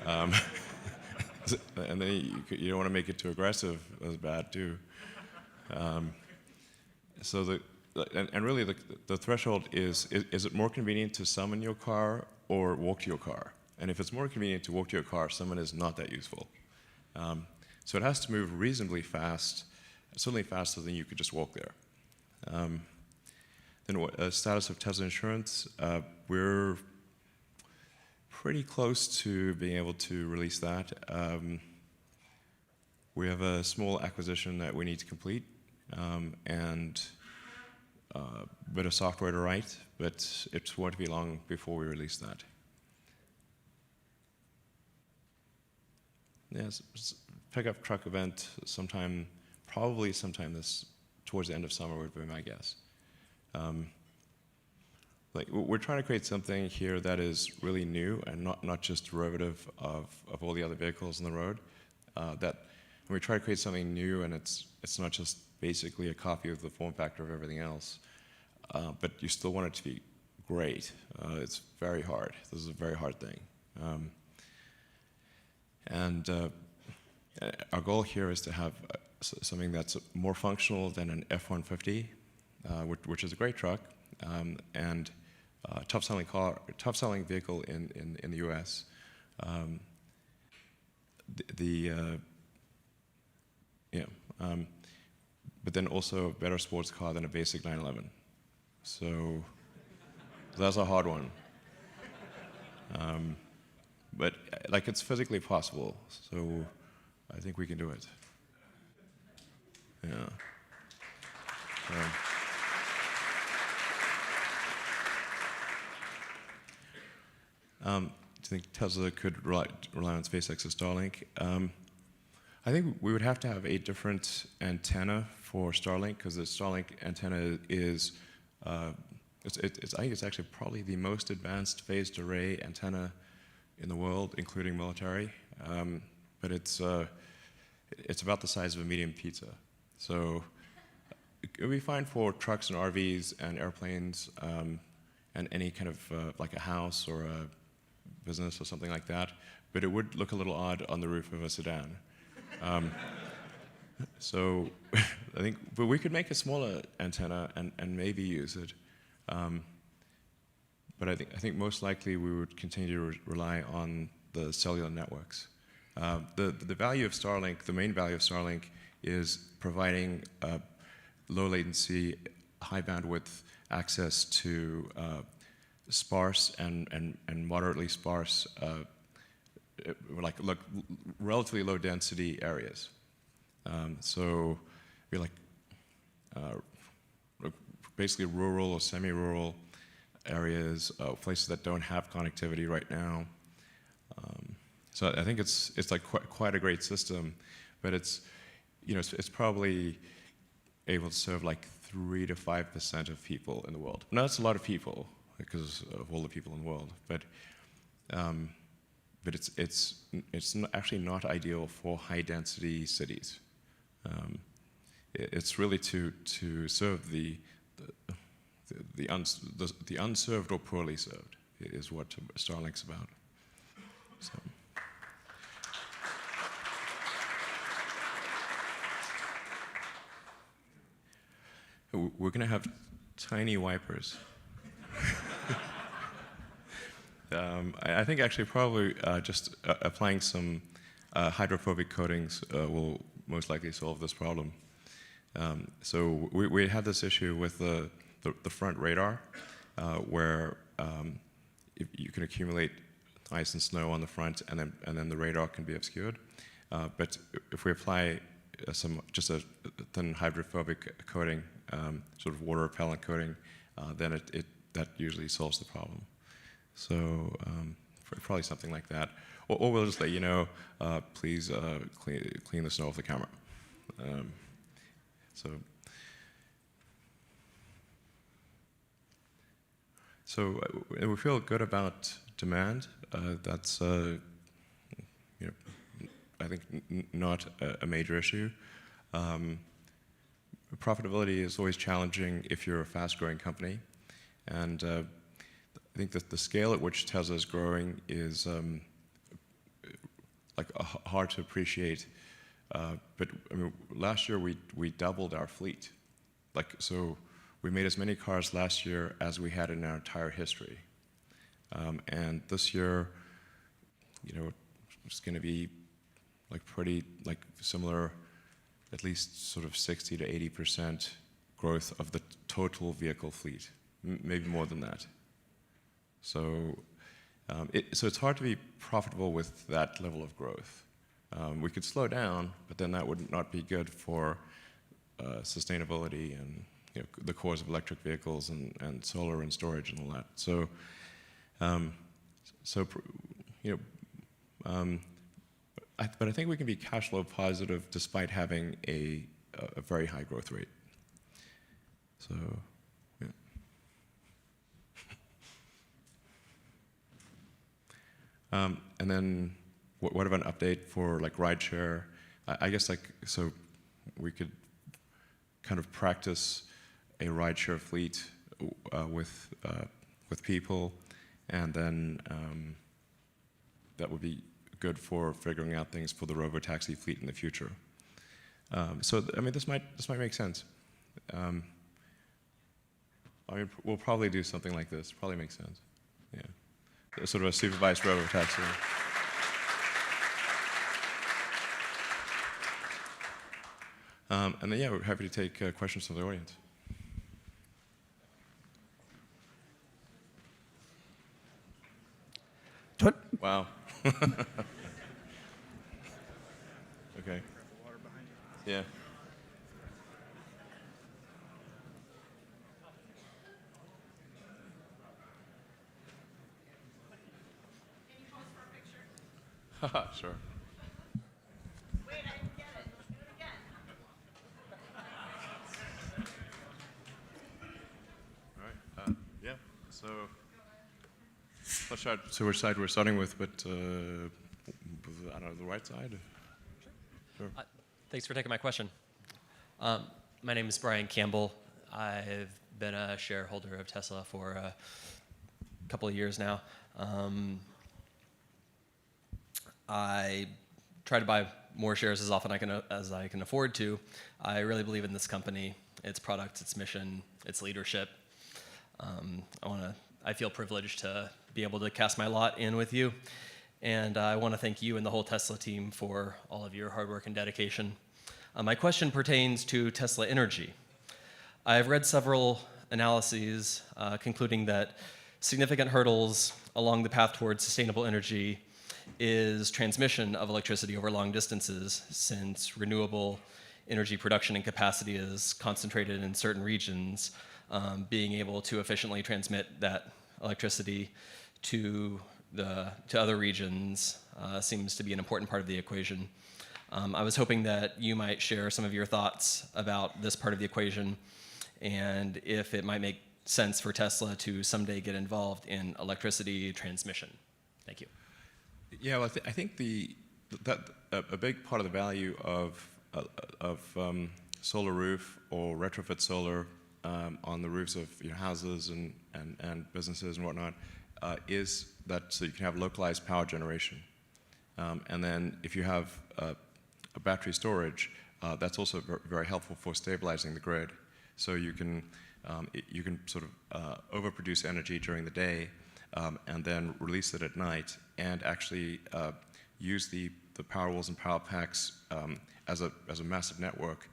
And then you don't want to make it too aggressive. That's bad too. So really the threshold is it more convenient to summon your car or walk to your car? And if it's more convenient to walk to your car, summon is not that useful. So it has to move reasonably fast, certainly faster than you could just walk there. Then status of Tesla insurance, we're pretty close to being able to release that. We have a small acquisition that we need to complete, and a bit of software to write, but it won't be long before we release that. Yes, pickup truck event probably sometime towards the end of summer would be my guess. We're trying to create something here that is really new and not just derivative of all the other vehicles on the road. That when we try to create something new, and it's not just basically a copy of the form factor of everything else, but you still want it to be great. It's very hard. This is a very hard thing. And our goal here is to have something that's more functional than an F-150, which is a great truck, and top-selling vehicle in the U.S. But then also a better sports car than a basic 911. So that's a hard one. But it's physically possible, so I think we can do it. Yeah. Do you think Tesla could rely on SpaceX's Starlink? I think we would have to have a different antenna for Starlink, because the Starlink antenna is, I think it's actually probably the most advanced phased array antenna in the world, including military. But it's about the size of a medium pizza. So it would be fine for trucks and RVs and airplanes, and any kind of like a house or a business or something like that. But it would look a little odd on the roof of a sedan. So I think, but we could make a smaller antenna and maybe use it. But I think most likely we would continue to rely on the cellular networks. The value of Starlink, the main value of Starlink, is providing low latency, high bandwidth access to sparse and moderately sparse like relatively low density areas. So we like basically rural or semi-rural areas, places that don't have connectivity right now. So I think it's like quite a great system, but it's probably able to serve like 3 to 5% of people in the world. Now that's a lot of people because of all the people in the world, but it's actually not ideal for high density cities. It's really to serve the unserved or poorly served is what Starlink's about. So. We're going to have tiny wipers. I think actually probably just applying some hydrophobic coatings will most likely solve this problem. So we had this issue with the front radar, where if you can accumulate ice and snow on the front, and then the radar can be obscured. But if we apply just a thin hydrophobic coating, sort of water repellent coating, then that usually solves the problem. So probably something like that. Or we'll just let you know, please clean the snow off the camera. So we feel good about demand. That's I think not a major issue. Profitability is always challenging if you're a fast-growing company, and I think that the scale at which Tesla is growing is hard to appreciate. But I mean, last year we doubled our fleet. So we made as many cars last year as we had in our entire history. And this year, it's going to be pretty similar, at least sort of 60 to 80% growth of the total vehicle fleet, maybe more than that. So it's hard to be profitable with that level of growth. We could slow down, but then that would not be good for sustainability and the cause of electric vehicles and solar and storage and all that. So, but I think we can be cash flow positive despite having a very high growth rate. So, yeah. And then, what about an update for rideshare? I guess so we could kind of practice a rideshare fleet with people, and then that would be good for figuring out things for the robotaxi fleet in the future. So I mean, this might make sense. I mean, we'll probably do something like this. Probably makes sense. Yeah, sort of a supervised robotaxi. And then yeah, we're happy to take questions from the audience. Wow. Okay. Yeah. Haha, sure. Wait, I didn't get it. Do it again. All right. Yeah. So. Not sure which side we're starting with, but I don't know, the right side? Sure. Thanks for taking my question. My name is Brian Campbell. I've been a shareholder of Tesla for a couple of years now. I try to buy more shares as often as I can afford to. I really believe in this company, its product, its mission, its leadership. I feel privileged to be able to cast my lot in with you. And I want to thank you and the whole Tesla team for all of your hard work and dedication. My question pertains to Tesla Energy. I've read several analyses concluding that significant hurdles along the path towards sustainable energy is transmission of electricity over long distances, since renewable energy production and capacity is concentrated in certain regions. Being able to efficiently transmit that electricity to other regions seems to be an important part of the equation. I was hoping that you might share some of your thoughts about this part of the equation, and if it might make sense for Tesla to someday get involved in electricity transmission. Thank you. Yeah, well, I think a big part of the value of solar roof or retrofit solar on the roofs of houses and businesses and whatnot is that so you can have localized power generation. And then if you have a battery storage, that's also very helpful for stabilizing the grid. So you can sort of overproduce energy during the day and then release it at night, and actually use the Powerwalls and power packs as a massive network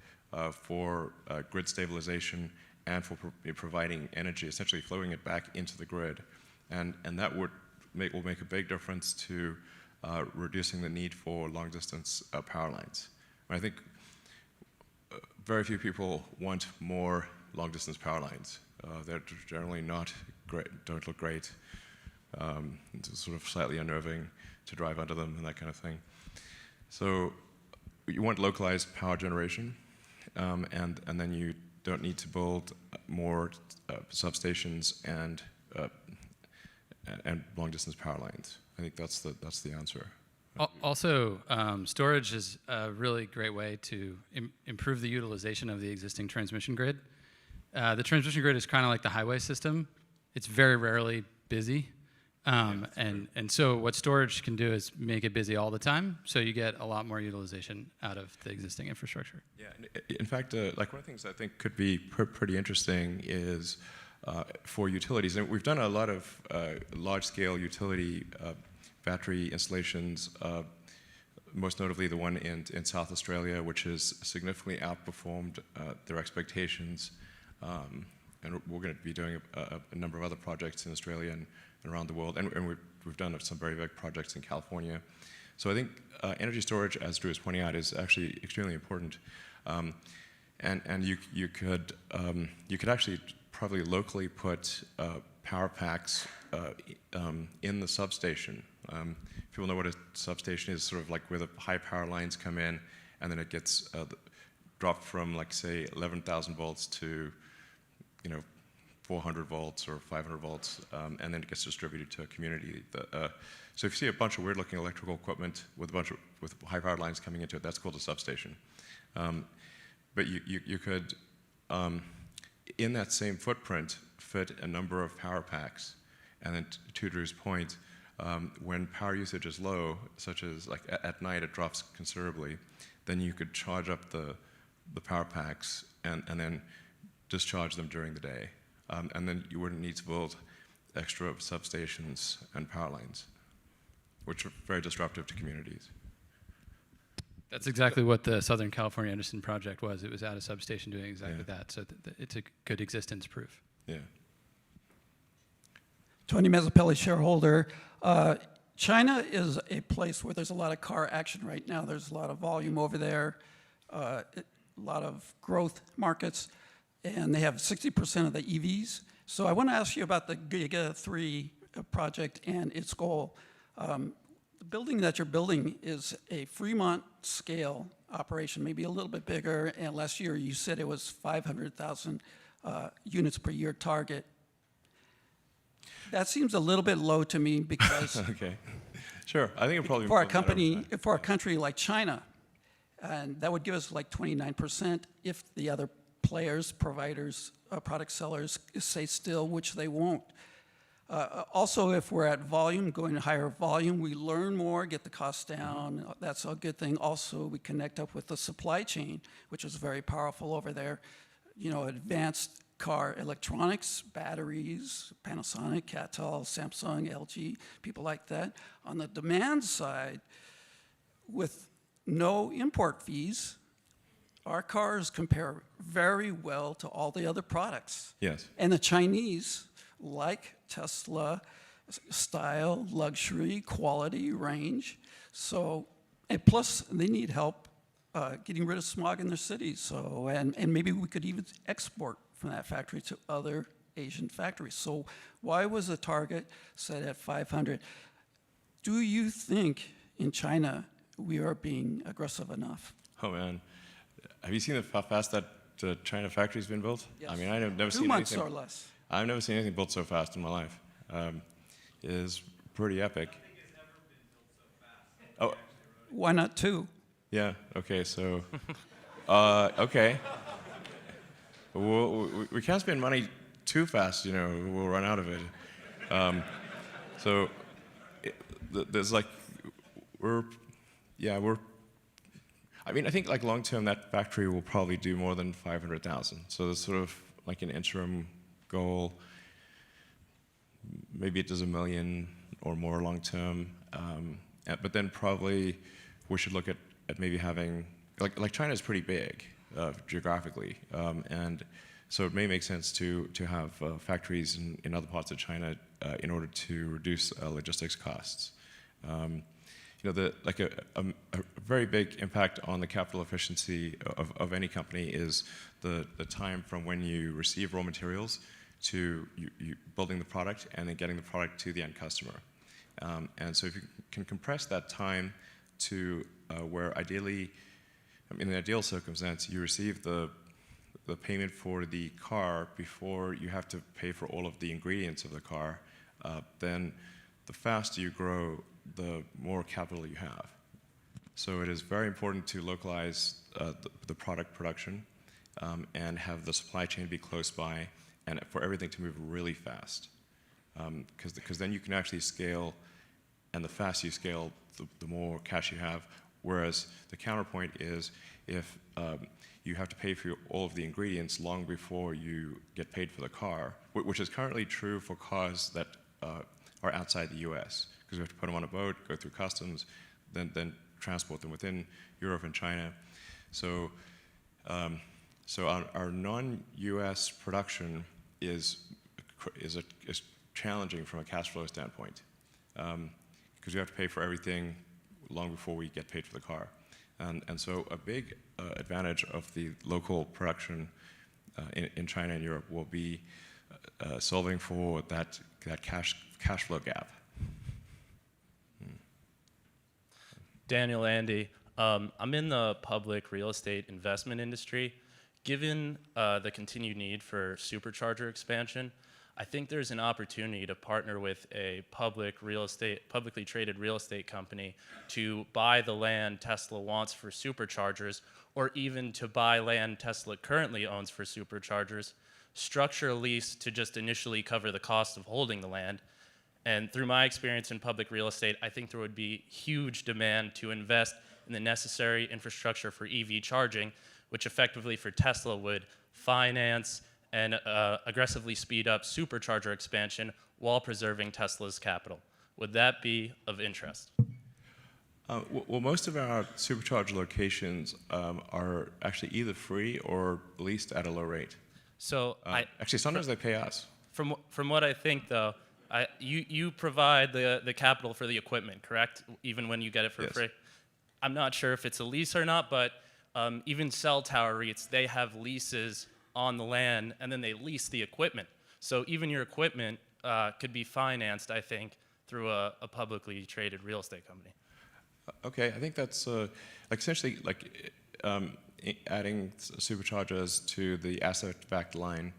for grid stabilization and for providing energy, essentially flowing it back into the grid. And that will make a big difference to reducing the need for long-distance power lines. And I think very few people want more long-distance power lines. They're generally not great, don't look great. It's sort of slightly unnerving to drive under them and that kind of thing. So you want localized power generation, and then you don't need to build more substations and long-distance power lines. I think that's the answer. Also, storage is a really great way to improve the utilization of the existing transmission grid. The transmission grid is kind of like the highway system. It's very rarely busy. And so what storage can do is make it busy all the time, so you get a lot more utilization out of the existing infrastructure. Yeah, in fact, like one of the things I think could be pretty interesting is for utilities, and we've done a lot of large-scale utility battery installations, most notably the one in South Australia, which has significantly outperformed their expectations. And we're going to be doing a number of other projects in Australia and around the world, and we've done some very big projects in California. So I think energy storage, as Drew was pointing out, is actually extremely important. And you could actually probably locally put power packs in the substation. People know what a substation is, sort of like where the high power lines come in, and then it gets dropped from, like, say, 11,000 volts to 400 volts or 500 volts, and then it gets distributed to a community. So if you see a bunch of weird-looking electrical equipment with high-powered lines coming into it, that's called a substation. But you could, in that same footprint, fit a number of power packs. And then to Drew's point, when power usage is low, such as like at night it drops considerably, then you could charge up the power packs and then discharge them during the day. And then you wouldn't need to build extra substations and power lines, which are very disruptive to communities. That's exactly what the Southern California Edison project was. It was at a substation doing exactly that. So it's a good existence proof. Yeah. Tony Mazzapelli, shareholder. China is a place where there's a lot of car action right now. There's a lot of volume over there, a lot of growth markets, and they have 60% of the EVs. So I want to ask you about the Giga 3 project and its goal. The building that you're building is a Fremont scale operation, maybe a little bit bigger, and last year you said it was 500,000 units per year target. That seems a little bit low to me because Okay. Sure. I think it probably for a country like China, and that would give us like 29% if the other players, providers, product sellers stay still, which they won't. Also, if we're at volume, going to higher volume, we learn more, get the costs down. That's a good thing. Also, we connect up with the supply chain, which is very powerful over there. Advanced car electronics, batteries, Panasonic, Catel, Samsung, LG, people like that. On the demand side, with no import fees, our cars compare very well to all the other products. Yes. And the Chinese, like Tesla, style, luxury, quality, range. So, and plus they need help getting rid of smog in their cities. So, and maybe we could even export from that factory to other Asian factories. So why was the target set at 500? Do you think in China we are being aggressive enough? Oh man, have you seen how fast that China factory's been built? Yes. I mean, I've never 2 seen months anything. or less. I've never seen anything built so fast in my life. It is pretty epic. Oh, Why not 2? yeah. Okay. So, okay. We can't spend money too fast. You know, we'll run out of it. So, there's like, I mean, I think like long term, that factory will probably do more than 500,000. So there's sort of like an interim goal. Maybe it does 1 million or more long term. But then probably we should look at maybe having, like China is pretty big geographically. And so it may make sense to have factories in other parts of China in order to reduce logistics costs. You know, a very big impact on the capital efficiency of any company is the time from when you receive raw materials to you building the product and then getting the product to the end customer. And so if you can compress that time to where ideally, in the ideal circumstance, you receive the payment for the car before you have to pay for all of the ingredients of the car, then the faster you grow, the more capital you have. So it is very important to localize the product production and have the supply chain be close by and for everything to move really fast. Because then you can actually scale, and the faster you scale, the more cash you have. Whereas the counterpoint is if you have to pay for all of the ingredients long before you get paid for the car, which is currently true for cars that are outside the US, because we have to put them on a boat, go through customs, then transport them within Europe and China. So, our non-US production is challenging from a cash flow standpoint, because we have to pay for everything long before we get paid for the car. And so a big advantage of the local production in China and Europe will be solving for that cash flow gap. Daniel, Andy, I'm in the public real estate investment industry. Given the continued need for supercharger expansion, I think there's an opportunity to partner with a publicly traded real estate company to buy the land Tesla wants for superchargers, or even to buy land Tesla currently owns for superchargers, structure a lease to just initially cover the cost of holding the land. And through my experience in public real estate, I think there would be huge demand to invest in the necessary infrastructure for EV charging, which effectively for Tesla would finance and aggressively speed up supercharger expansion while preserving Tesla's capital. Would that be of interest? Well, most of our supercharger locations are actually either free or leased at a low rate. So actually, sometimes they pay us. From what I think, though, you provide the capital for the equipment, correct? Even when you get it for Yes. free? I'm not sure if it's a lease or not, but even cell tower REITs, they have leases on the land, and then they lease the equipment. So even your equipment could be financed, I think, through a publicly traded real estate company. Okay, I think that's essentially adding superchargers to the asset-backed line.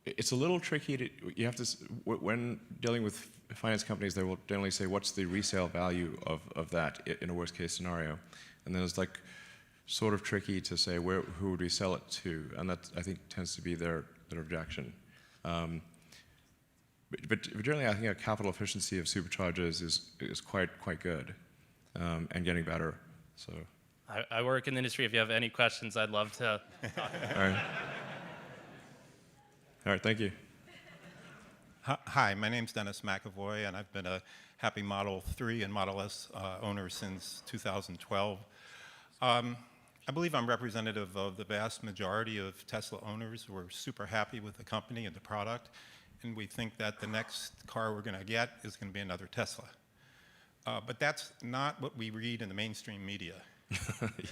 It's a little tricky. You have to, when dealing with finance companies, they will generally say, "What's the resale value of that in a worst-case scenario?" And then it's like sort of tricky to say who would we sell it to, and that I think tends to be their objection. But generally, I think our capital efficiency of superchargers is quite good and getting better. So. I work in the industry. If you have any questions, I'd love to. All right, thank you. Hi, my name's Dennis McAvoy, and I've been a happy Model 3 and Model S owner since 2012. I believe I'm representative of the vast majority of Tesla owners who are super happy with the company and the product. and we think that the next car we're going to get is going to be another Tesla. But that's not what we read in the mainstream media.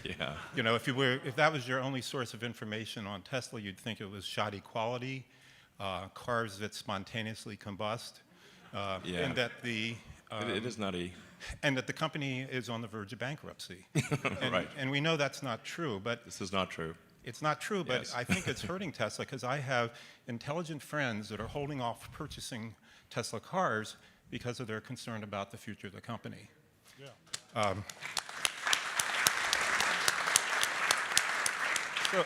Yeah. You know, if that was your only source of information on Tesla, you'd think it was shoddy quality, cars that spontaneously combust, Yeah. and that It is nutty. and that the company is on the verge of bankruptcy. And, Right. and we know that's not true, but This is not true. it's not true, but Yes. I think it's hurting Tesla because I have intelligent friends that are holding off purchasing Tesla cars because of their concern about the future of the company. Yeah. So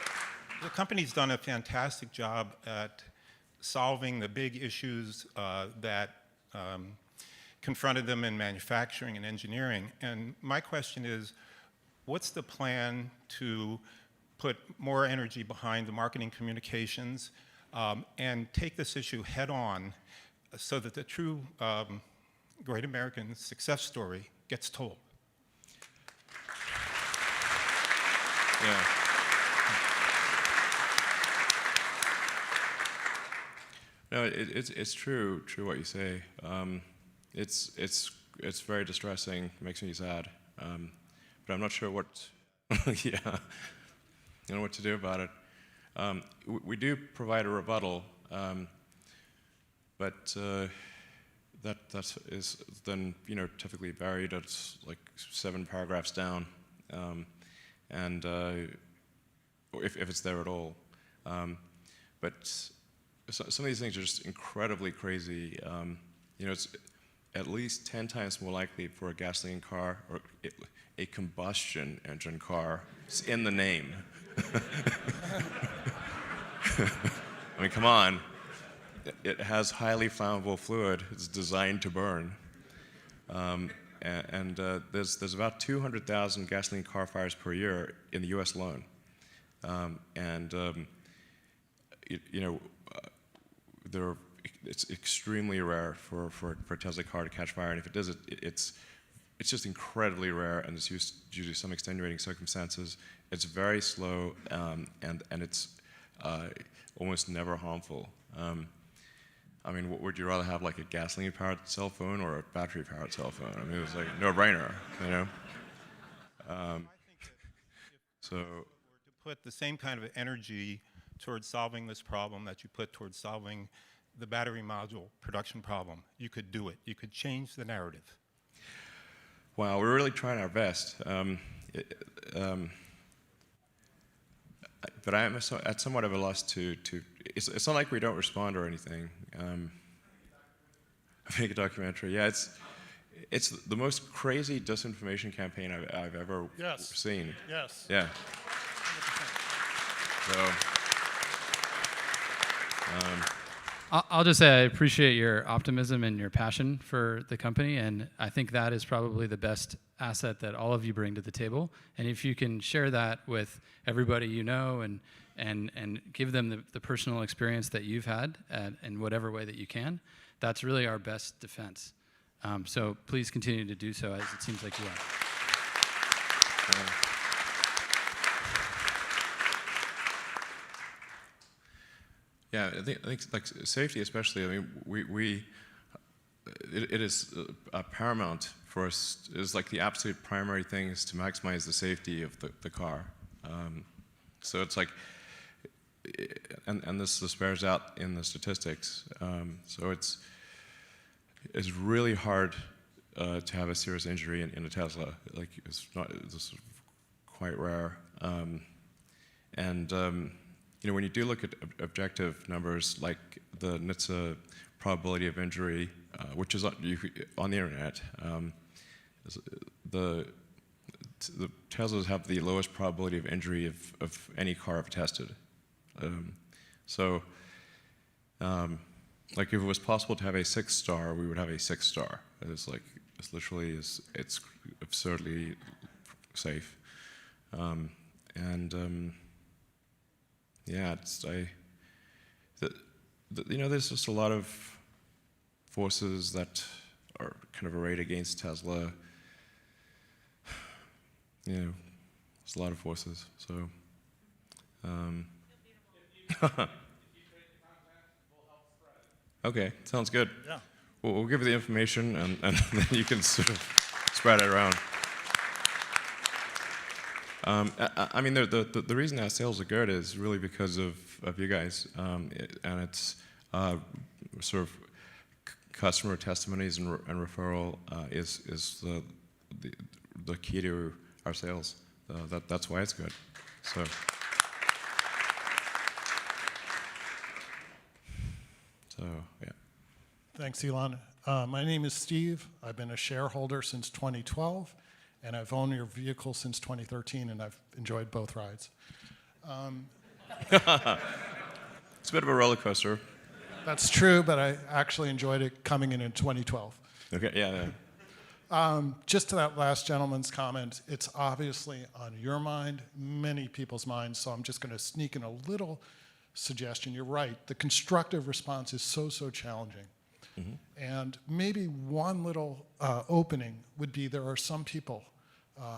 the company's done a fantastic job at solving the big issues that confronted them in manufacturing and engineering. And my question is, what's the plan to put more energy behind the marketing communications and take this issue head on so that the true great American success story gets told? Yeah. No, it's true what you say. It's very distressing. It makes me sad. But I'm not sure what. Yeah. I don't know what to do about it. We do provide a rebuttal, but that is then typically buried at like 7 paragraphs down, and if it's there at all. But some of these things are just incredibly crazy. It's at least 10 times more likely for a gasoline car or a combustion engine car. It's in the name. I mean, come on. It has highly flammable fluid. It's designed to burn. There's about 200,000 gasoline car fires per year in the U.S. alone. It's extremely rare for a Tesla car to catch fire, and if it does, it's just incredibly rare, and it's usually some extenuating circumstances. It's very slow, and it's almost never harmful. I mean, would you rather have like a gasoline-powered cell phone or a battery-powered cell phone? I mean, it was like no-brainer, I think that So. were to put the same kind of energy towards solving this problem that you put towards solving the battery module production problem, you could do it. You could change the narrative. Wow, we're really trying our best. But I am at somewhat of a loss to it's not like we don't respond or anything. Make a documentary. Yeah, it's the most crazy disinformation campaign I've ever seen. Yes. Yeah. So. I'll just say I appreciate your optimism and your passion for the company, and I think that is probably the best asset that all of you bring to the table. And if you can share that with everybody you know and give them the personal experience that you've had in whatever way that you can, that's really our best defense. So please continue to do so, as it seems like you are. Yeah, I think like safety especially. I mean, it is paramount for us. It's like the absolute primary thing is to maximize the safety of the car. So it's like, and this bears out in the statistics. So it's really hard to have a serious injury in a Tesla. Like it's quite rare. When you do look at objective numbers like the NHTSA probability of injury, which is on the internet, the Teslas have the lowest probability of injury of any car I've tested. Like if it was possible to have a 6-star, we would have a 6-star. It's absurdly safe. Yeah, there's just a lot of forces that are kind of arrayed against Tesla. There's a lot of forces. So. Okay, sounds good. Yeah. We'll give you the information, and then you can sort of spread it around. I mean, the reason our sales are good is really because of you guys, and it's sort of customer testimonies and referral is the key to our sales. That's why it's good. So. So yeah. Thanks, Elon. My name is Steve. I've been a shareholder since 2012, and I've owned your vehicle since 2013, and I've enjoyed both rides. It's a bit of a roller coaster. That's true, but I actually enjoyed it coming in 2012. Okay, yeah. Just to that last gentleman's comment, it's obviously on your mind, many people's minds, so I'm just going to sneak in a little suggestion. You're right. The constructive response is so challenging. Mm-hmm. And maybe one little opening would be there are some people,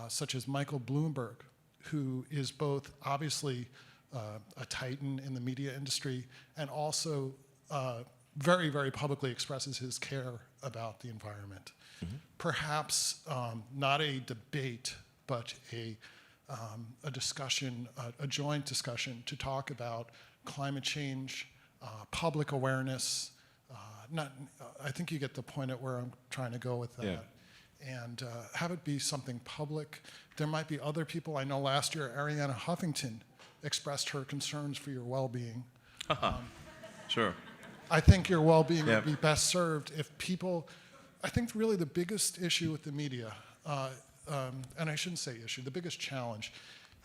such as Michael Bloomberg, who is both obviously a titan in the media industry and also very publicly expresses his care about the environment. Mm-hmm. Perhaps not a debate, but a discussion, a joint discussion to talk about climate change, public awareness. I think you get the point at where I'm trying to go with that. Yeah. And have it be something public. There might be other people. I know last year Arianna Huffington expressed her concerns for your well-being. Sure. I think your well-being Yeah. would be best served if people, I think really the biggest issue with the media, and I shouldn't say issue, the biggest challenge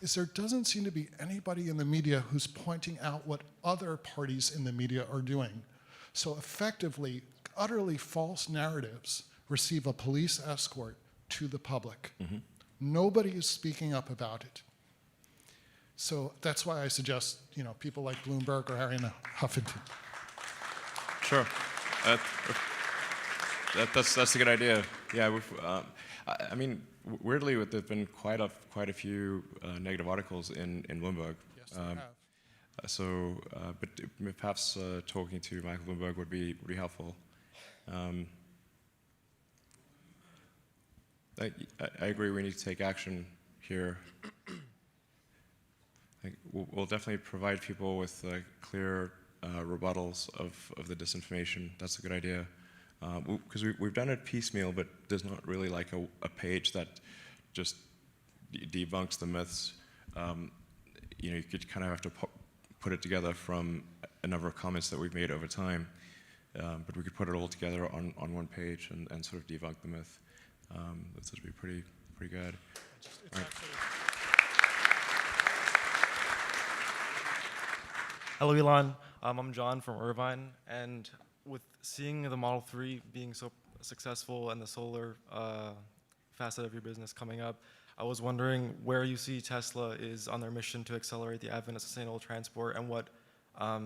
is there doesn't seem to be anybody in the media who's pointing out what other parties in the media are doing. So effectively, utterly false narratives receive a police escort to the public. Mm-hmm. Nobody is speaking up about it. So that's why I suggest, people like Bloomberg or Arianna Huffington. Sure. That's a good idea. Yeah, I mean, weirdly, there's been quite a few negative articles in Bloomberg. Yes, they have. But perhaps talking to Michael Bloomberg would be helpful. I agree. We need to take action here. We'll definitely provide people with clear rebuttals of the disinformation. That's a good idea. Because we've done it piecemeal, but there's not really like a page that just debunks the myths. You could kind of have to put it together from a number of comments that we've made over time. But we could put it all together on one page and sort of debunk the myth. This would be pretty good. Right. Hello, Elon. I'm John from Irvine, and with seeing the Model 3 being so successful and the solar facet of your business coming up, I was wondering where you see Tesla is on their mission to accelerate the advent of sustainable transport and what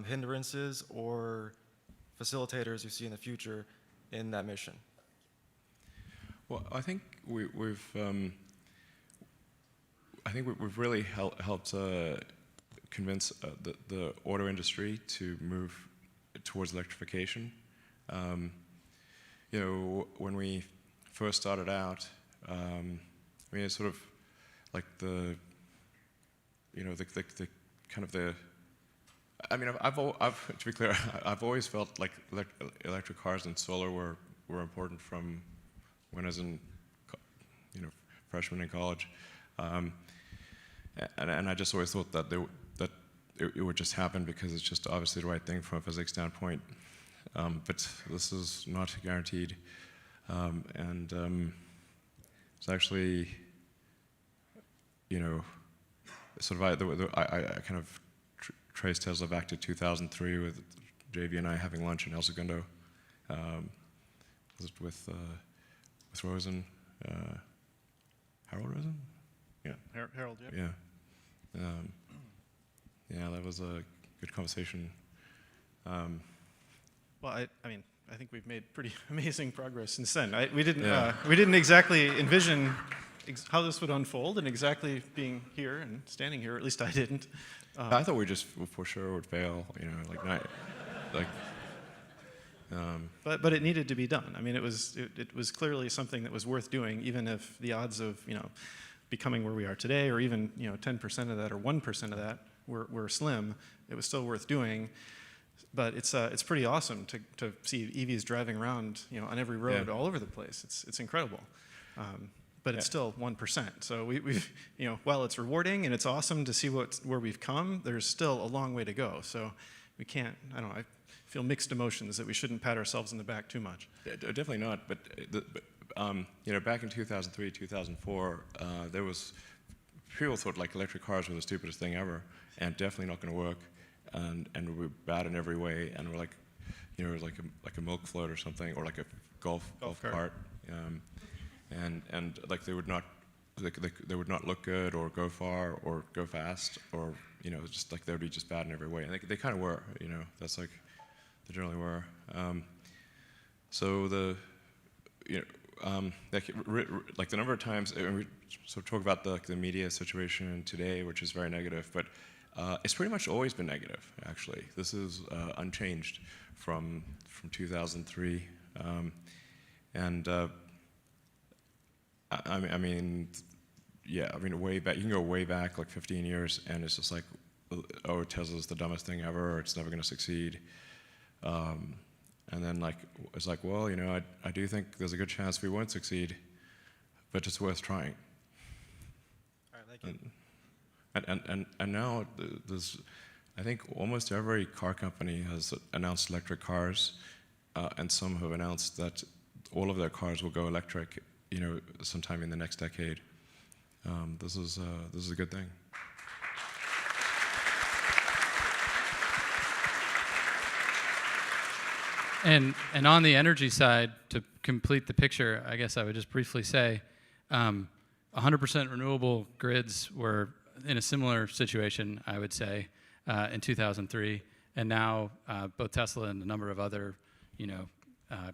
hindrances or facilitators you see in the future in that mission. Well, I think we've really helped convince the auto industry to move towards electrification. When we first started out, it's sort of like the to be clear, I've always felt like electric cars and solar were important from when I was in, freshman in college, and I just always thought that it would just happen because it's just obviously the right thing from a physics standpoint. But this is not guaranteed, it's actually, sort of I kind of trace Tesla back to 2003 with JV and I having lunch in El Segundo. Was it with Rosen, Harold Rosen? Yeah. Harold, yeah. Yeah. Yeah, that was a good conversation. Well, I think we've made pretty amazing progress since then. We didn't exactly envision how this would unfold and exactly being here and standing here. At least I didn't. I thought we just for sure would fail. But it needed to be done. I mean, it was clearly something that was worth doing, even if the odds of becoming where we are today, or even 10% of that or 1% of that were slim. It was still worth doing. But it's pretty awesome to see EVs driving around on every road all over the place. It's incredible. But it's still 1%. So we've while it's rewarding and it's awesome to see where we've come, there's still a long way to go. So we can't. I feel mixed emotions that we shouldn't pat ourselves in the back too much. Definitely not. But back in 2003, 2004, there was people thought like electric cars were the stupidest thing ever, and definitely not going to work, and we're bad in every way, and we're like, like a milk float or something, or like a golf cart, and like they would not look good or go far or go fast, or just like they would be just bad in every way, and they kind of were. That's like they generally were. So the like the number of times we sort of talk about the media situation today, which is very negative, but it's pretty much always been negative. Actually, this is unchanged from 2003, and I mean, way back. You can go way back, like 15 years, and it's just like, oh, Tesla's the dumbest thing ever, or it's never going to succeed. And then it's like, well, I do think there's a good chance we won't succeed, but it's worth trying. All right, thank you. And now there's, I think almost every car company has announced electric cars, and some have announced that all of their cars will go electric, sometime in the next decade. This is a good thing. And on the energy side, to complete the picture, I guess I would just briefly say, 100% renewable grids were in a similar situation, I would say, in 2003, and now both Tesla and a number of other,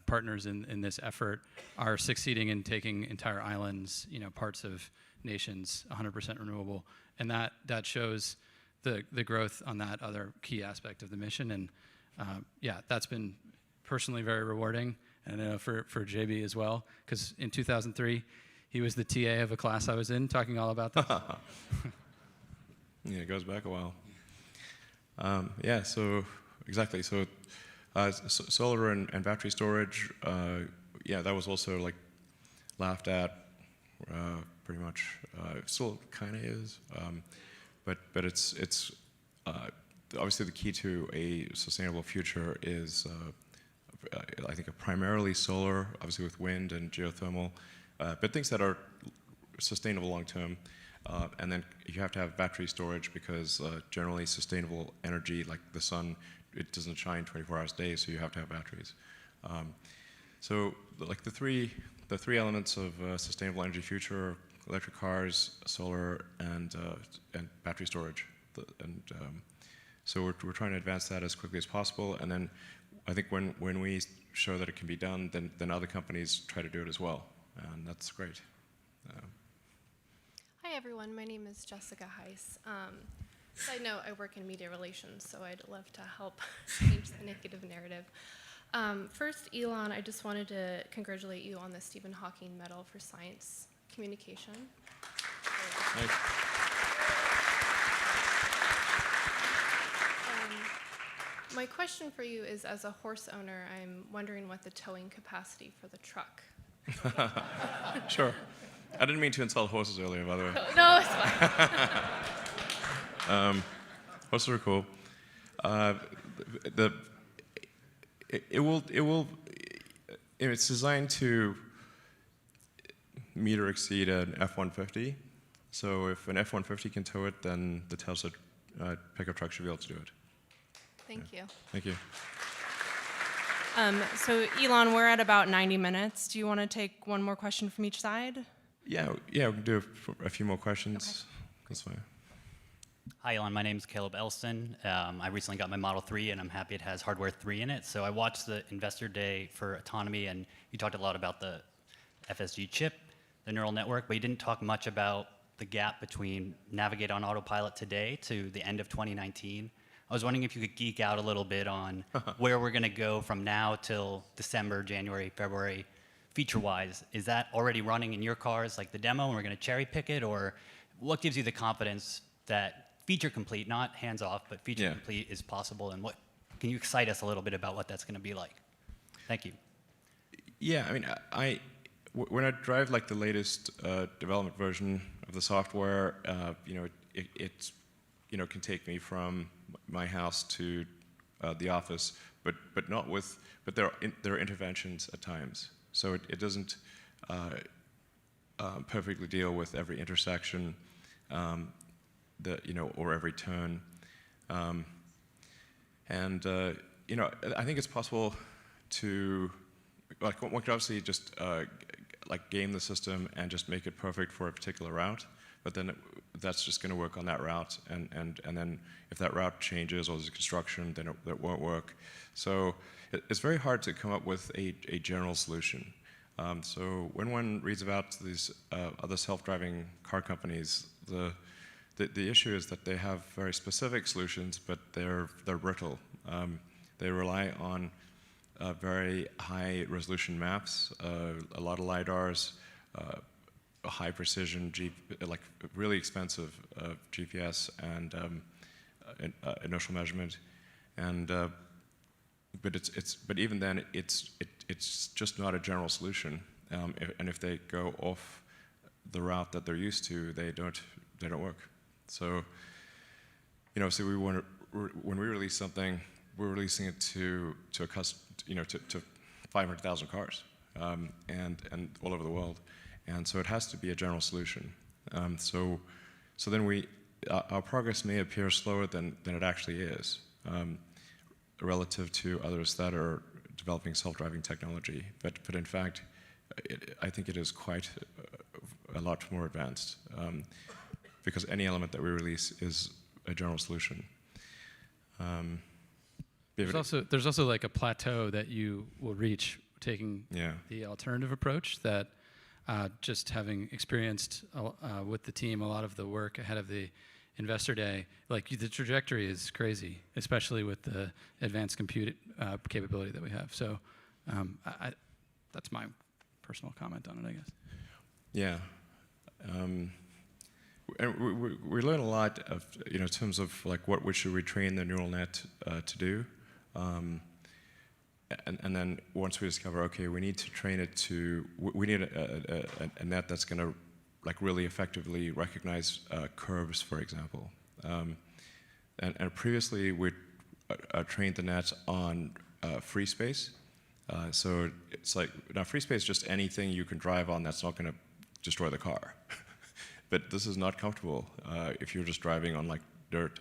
partners in this effort are succeeding in taking entire islands, parts of nations, 100% renewable, and that shows the growth on that other key aspect of the mission, and that's been personally very rewarding, and I know for JB as well, because in 2003, he was the TA of a class I was in, talking all about this. Yeah, it goes back a while. So exactly. So solar and battery storage, that was also laughed at pretty much. Still kind of is, but it's obviously the key to a sustainable future is I think primarily solar, obviously with wind and geothermal, but things that are sustainable long term. And then you have to have battery storage because generally sustainable energy, like the sun, it doesn't shine 24 hours a day, so you have to have batteries. So like the three elements of sustainable energy future: electric cars, solar, and battery storage. So we're trying to advance that as quickly as possible. And then I think when we show that it can be done, then other companies try to do it as well, and that's great. Hi everyone, my name is Jessica Heiss. Side note, I work in media relations, so I'd love to help change the negative narrative. First, Elon, I just wanted to congratulate you on the Stephen Hawking Medal for Science Communication. Thanks. My question for you is, as a horse owner, I'm wondering what the towing capacity for the truck. Sure. I didn't mean to insult horses earlier, by the way. No, it's fine. Horses are cool. It's designed to meet or exceed an F-150. So if an F-150 can tow it, then the Tesla pickup truck should be able to do it. Thank you. Thank you. So Elon, we're at about 90 minutes. Do you want to take one more question from each side? Yeah, we can do a few more questions. Okay. That's fine. Hi, Elon. My name is Caleb Elston. I recently got my Model 3, and I'm happy it has hardware 3 in it. So I watched the Investor Day for Autonomy, and you talked a lot about the FSD chip, the neural network, but you didn't talk much about the gap between Navigate on Autopilot today to the end of 2019 I was wondering if you could geek out a little bit on where we're going to go from now till December, January, February, feature-wise. Is that already running in your cars, like the demo, and we're going to cherry pick it? Or what gives you the confidence that feature complete, not hands-off, but feature complete is possible? And what can you excite us a little bit about what that's going to be like? Thank you. Yeah, I mean, when I drive like the latest development version of the software, it can take me from my house to the office, but there are interventions at times, so it doesn't perfectly deal with every intersection, or every turn, I think it's possible to, like, one could obviously just game the system and just make it perfect for a particular route, but then that's just going to work on that route, and then if that route changes or there's construction, then it won't work. So it's very hard to come up with a general solution. So when one reads about these other self-driving car companies, the issue is that they have very specific solutions, but they're brittle. They rely on very high resolution maps, a lot of LiDARs, a high precision, like really expensive GPS and inertial measurement, but even then it's just not a general solution. And if they go off the route that they're used to, they don't work. So so when we release something, we're releasing it to 500,000 cars, and all over the world, and so it has to be a general solution. So then our progress may appear slower than it actually is, relative to others that are developing self-driving technology. But in fact, I think it is quite a lot more advanced, because any element that we release is a general solution. There's also like a plateau that you will reach taking the alternative approach that just having experienced with the team a lot of the work ahead of the investor day, like the trajectory is crazy, especially with the advanced compute capability that we have. So that's my personal comment on it, I guess. Yeah. And we learn a lot of, in terms of like what should we train the neural net to do. And then once we discover, okay, we need to train it to, we need a net that's going to like really effectively recognize curves, for example. And previously we trained the net on free space. So it's like, now free space is just anything you can drive on that's not going to destroy the car. But this is not comfortable if you're just driving on like dirt,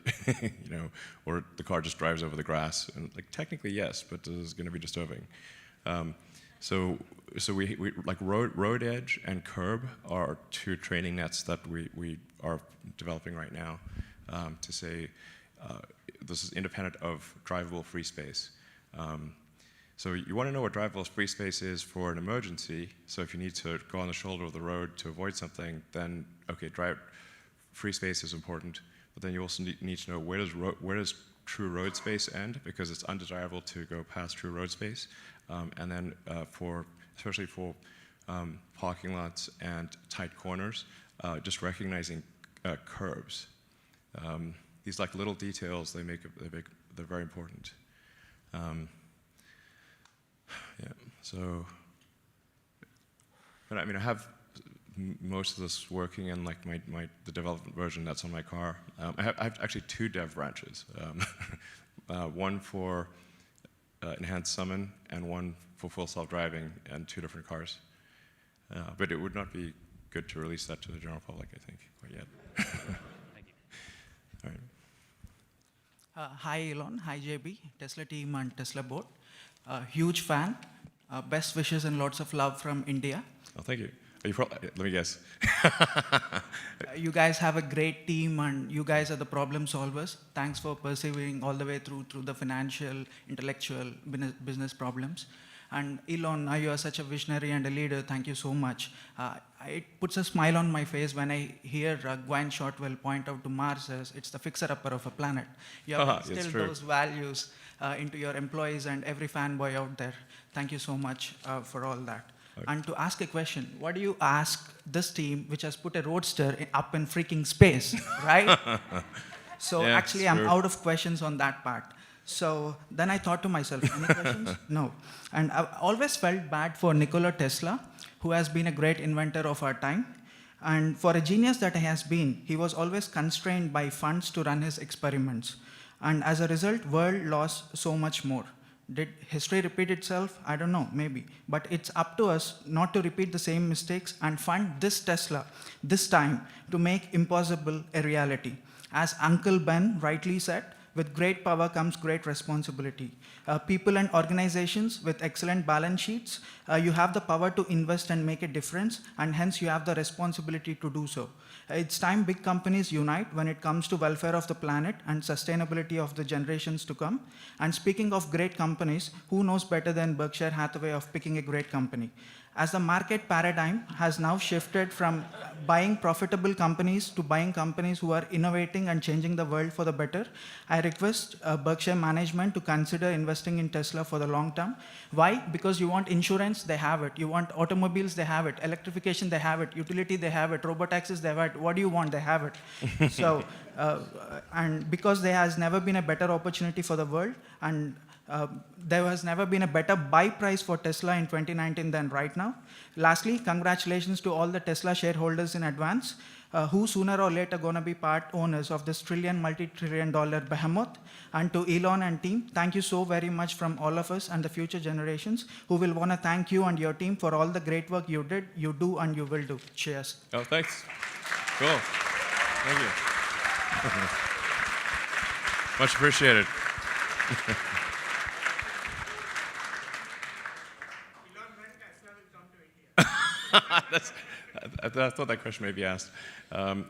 or the car just drives over the grass. And like technically yes, but this is going to be disturbing. So we like road edge and curb are two training nets that we are developing right now, to say this is independent of drivable free space. So you want to know what drivable free space is for an emergency. So if you need to go on the shoulder of the road to avoid something, then okay, free space is important. But then you also need to know where does true road space end, because it's undesirable to go past true road space. And then especially for parking lots and tight corners, just recognizing curbs. These like little details, they're very important. Yeah, so, but I mean, I have most of this working in like the development version that's on my car. I have actually 2 dev branches, one for enhanced summon and one for full self-driving, and 2 different cars. But it would not be good to release that to the general public, I think, quite yet. Thank you. All right. Hi Elon, hi JB, Tesla team and Tesla board. Huge fan. Best wishes and lots of love from India. Oh, thank you. Let me guess. You guys have a great team and you guys are the problem solvers. Thanks for persevering all the way through the financial, intellectual, business problems. And Elon, now you are such a visionary and a leader. Thank you so much. It puts a smile on my face when I hear Gwen Shotwell point out to Mars as it's the fixer-upper of a planet. You have instilled those values into your employees and every fanboy out there. Thank you so much for all that. And to ask a question, what do you ask this team which has put a roadster up in freaking space, right? So yeah, actually, I'm out of questions on that part. So then I thought to myself, any questions? No. And I've always felt bad for Nikola Tesla, who has been a great inventor of our time. And for a genius that he has been, he was always constrained by funds to run his experiments. And as a result, world lost so much more. Did history repeat itself? I don't know, maybe. But it's up to us not to repeat the same mistakes and fund this Tesla, this time, to make impossible a reality. As Uncle Ben rightly said, with great power comes great responsibility. People and organizations with excellent balance sheets, you have the power to invest and make a difference, and hence you have the responsibility to do so. It's time big companies unite when it comes to welfare of the planet and sustainability of the generations to come. And speaking of great companies, who knows better than Berkshire Hathaway of picking a great company? As the market paradigm has now shifted from buying profitable companies to buying companies who are innovating and changing the world for the better, I request Berkshire management to consider investing in Tesla for the long term. Why? Because you want insurance, they have it. You want automobiles, they have it. Electrification, they have it. Utility, they have it. Robotaxis, they have it. What do you want? They have it. So, and because there has never been a better opportunity for the world, and there has never been a better buy price for Tesla in 2019 than right now. Lastly, congratulations to all the Tesla shareholders in advance, who sooner or later going to be part owners of this multi-trillion dollar behemoth. And to Elon and team, thank you so very much from all of us and the future generations who will want to thank you and your team for all the great work you did, you do, and you will do. Cheers. Oh, thanks. Cool. Thank you. Much appreciated. I thought that question may be asked. I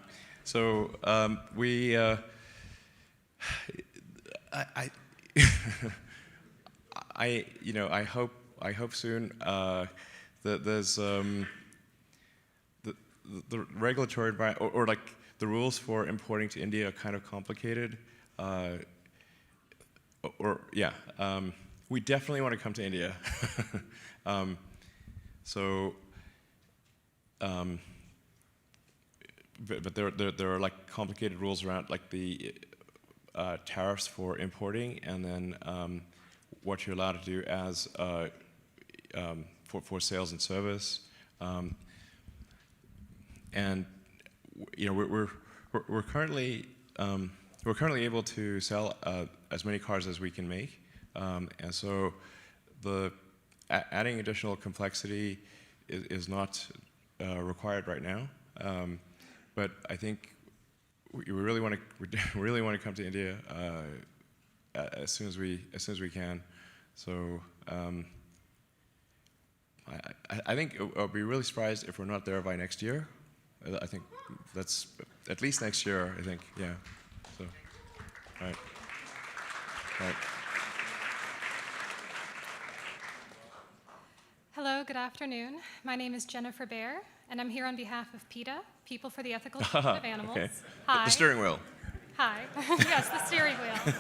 hope soon that there's the regulatory environment, or like the rules for importing to India are kind of complicated. We definitely want to come to India. But there are like complicated rules around like the tariffs for importing, and then what you're allowed to do as for sales and service, and we're currently able to sell as many cars as we can make, and so adding additional complexity is not required right now, but I think we really want to come to India as soon as we can. So I think I'll be really surprised if we're not there by next year. I think that's at least next year. I think, yeah. So, all right. Hello, good afternoon. My name is Jennifer Baer, and I'm here on behalf of PETA, People for the Ethical Treatment of Animals. Okay. Hi. The steering wheel. Hi. Yes, the steering wheel.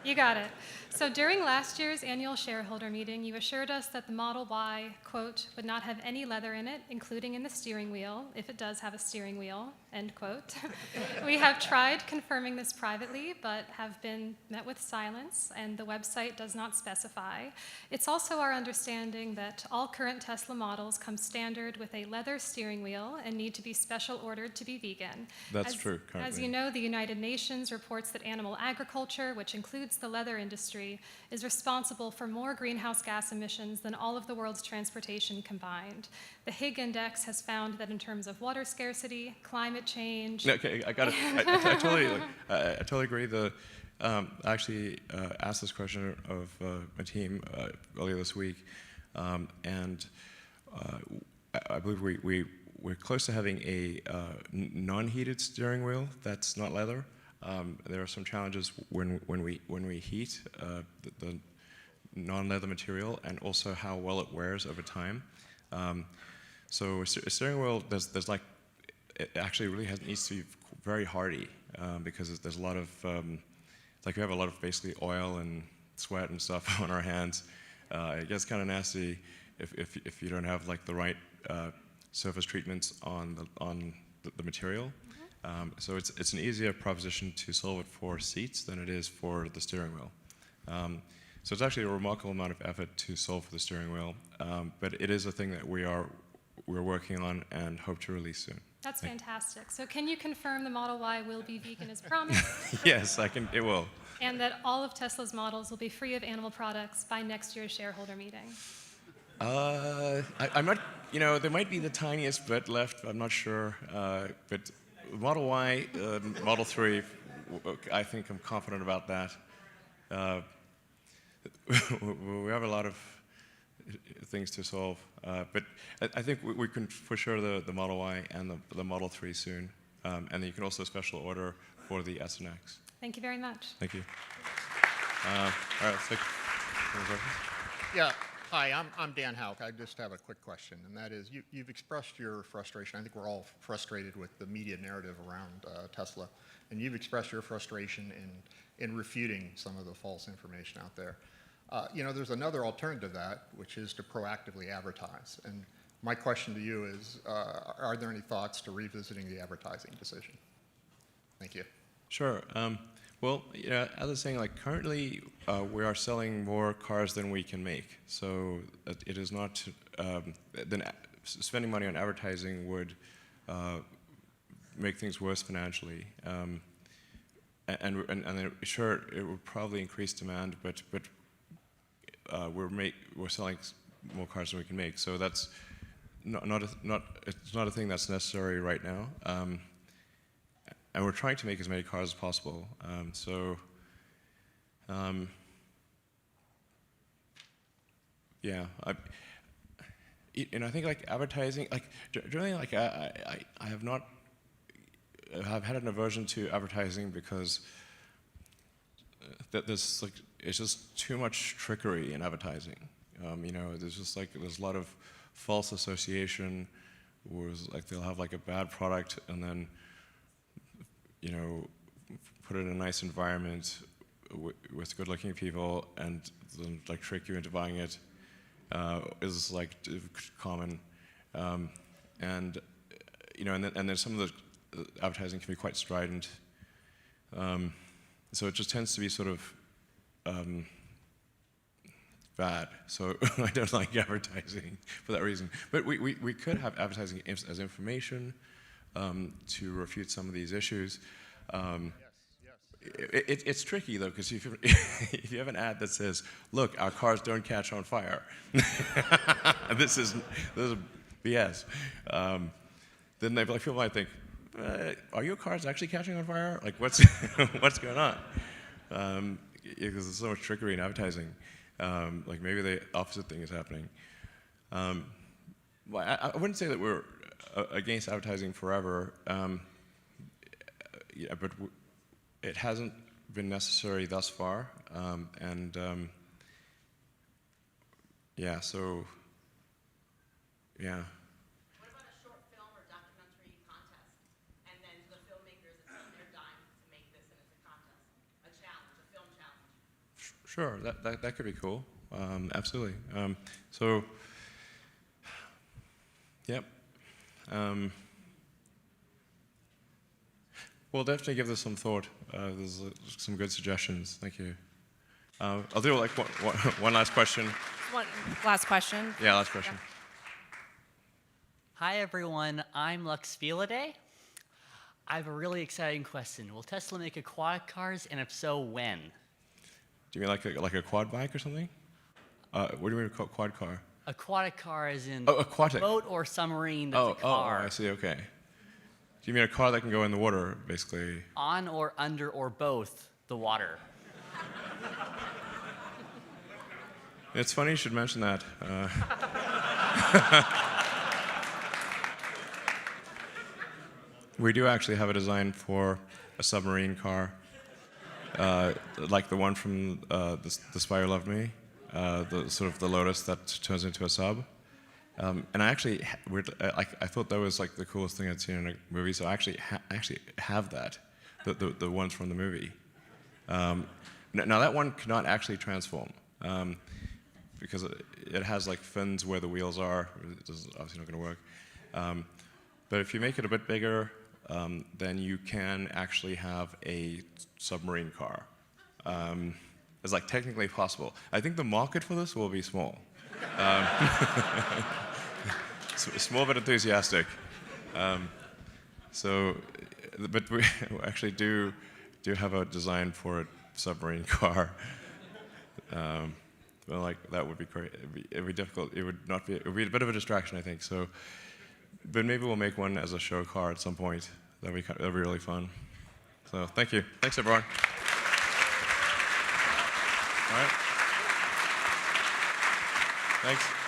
You got it. So during last year's annual shareholder meeting, you assured us that the Model Y, quote, would not have any leather in it, including in the steering wheel, if it does have a steering wheel, end quote. We have tried confirming this privately, but have been met with silence, and the website does not specify. It's also our understanding that all current Tesla models come standard with a leather steering wheel and need to be special ordered to be vegan. That's true, currently. As you know, the United Nations reports that animal agriculture, which includes the leather industry, is responsible for more greenhouse gas emissions than all of the world's transportation combined. The Higg Index has found that in terms of water scarcity, climate change... Okay, I got it. I totally agree. I actually asked this question of my team earlier this week, and I believe we're close to having a non-heated steering wheel that's not leather. There are some challenges when we heat. non-leather material and also how well it wears over time. So a steering wheel, there's like, it actually really needs to be very hardy because there's a lot of, like we have a lot of basically oil and sweat and stuff on our hands. It gets kind of nasty if you don't have like the right surface treatments on the material. So it's an easier proposition to solve it for seats than it is for the steering wheel. So it's actually a remarkable amount of effort to solve for the steering wheel, but it is a thing that we're working on and hope to release soon. That's fantastic. So can you confirm the Model Y will be vegan as promised? Yes, it will. And that all of Tesla's models will be free of animal products by next year's shareholder meeting? I'm not, there might be the tiniest bit left, I'm not sure, but Model Y, Model 3, I think I'm confident about that. We have a lot of things to solve, but I think we can for sure the Model Y and the Model 3 soon, and then you can also special order for the S and X. Thank you very much. Thank you. All right, let's take any questions. Yeah, hi, I'm Dan Houck. I just have a quick question, and that is, you've expressed your frustration. I think we're all frustrated with the media narrative around Tesla, and you've expressed your frustration in refuting some of the false information out there. There's another alternative to that, which is to proactively advertise. And my question to you is, are there any thoughts to revisiting the advertising decision? Thank you. Sure. Well, as I was saying, like currently we are selling more cars than we can make. So it is not, then spending money on advertising would make things worse financially. And then, sure, it would probably increase demand, but we're selling more cars than we can make. So that's it's not a thing that's necessary right now. And we're trying to make as many cars as possible. Yeah, and I think like advertising, like generally, like I have not. I've had an aversion to advertising because there's like it's just too much trickery in advertising. There's a lot of false association, where like they'll have like a bad product and then put it in a nice environment with good-looking people and then like trick you into buying it is like common, and then some of the advertising can be quite strident, so it just tends to be sort of bad. So I don't like advertising for that reason. But we could have advertising as information to refute some of these issues. It's tricky though, because if you have an ad that says, "Look, our cars don't catch on fire," this is BS. Then people might think, "Are your cars actually catching on fire? Like, what's what's going on?" Because there's so much trickery in advertising. Like maybe the opposite thing is happening. Well, I wouldn't say that we're against advertising forever, but it hasn't been necessary thus far, yeah. So, yeah. What about a short film or documentary contest, and then the filmmakers it's on their dime to make this, and it's a contest, a challenge, a film challenge? Sure, that could be cool. Absolutely. So, yep. We'll definitely give this some thought. There's some good suggestions. Thank you. I'll do like one last question. One last question. Yeah, last question. Yeah. Hi everyone, I'm Lux Filaday. I have a really exciting question. Will Tesla make aquatic cars, and if so, when? Do you mean like a quad bike or something? What do you mean quad car? Aquatic car as in aquatic. boat or submarine that's a car. Oh, I see, okay. Do you mean a car that can go in the water, basically? On or under or both the water. It's funny you should mention that. We do actually have a design for a submarine car, like the one from The Spy Who Loved Me. the sort of the Lotus that turns into a sub. And I actually, I thought that was like the coolest thing I'd seen in a movie. So I actually have that, the ones from the movie. Now that one cannot actually transform because it has like fins where the wheels are. It's obviously not going to work. But if you make it a bit bigger, then you can actually have a submarine car. It's like technically possible. I think the market for this will be small. Small but enthusiastic. But we actually do have a design for a submarine car. Well, like that would be great. It'd be difficult. It would be a bit of a distraction, I think. So, but maybe we'll make one as a show car at some point. That'd be really fun. So thank you. Thanks, everyone. All right. Thanks.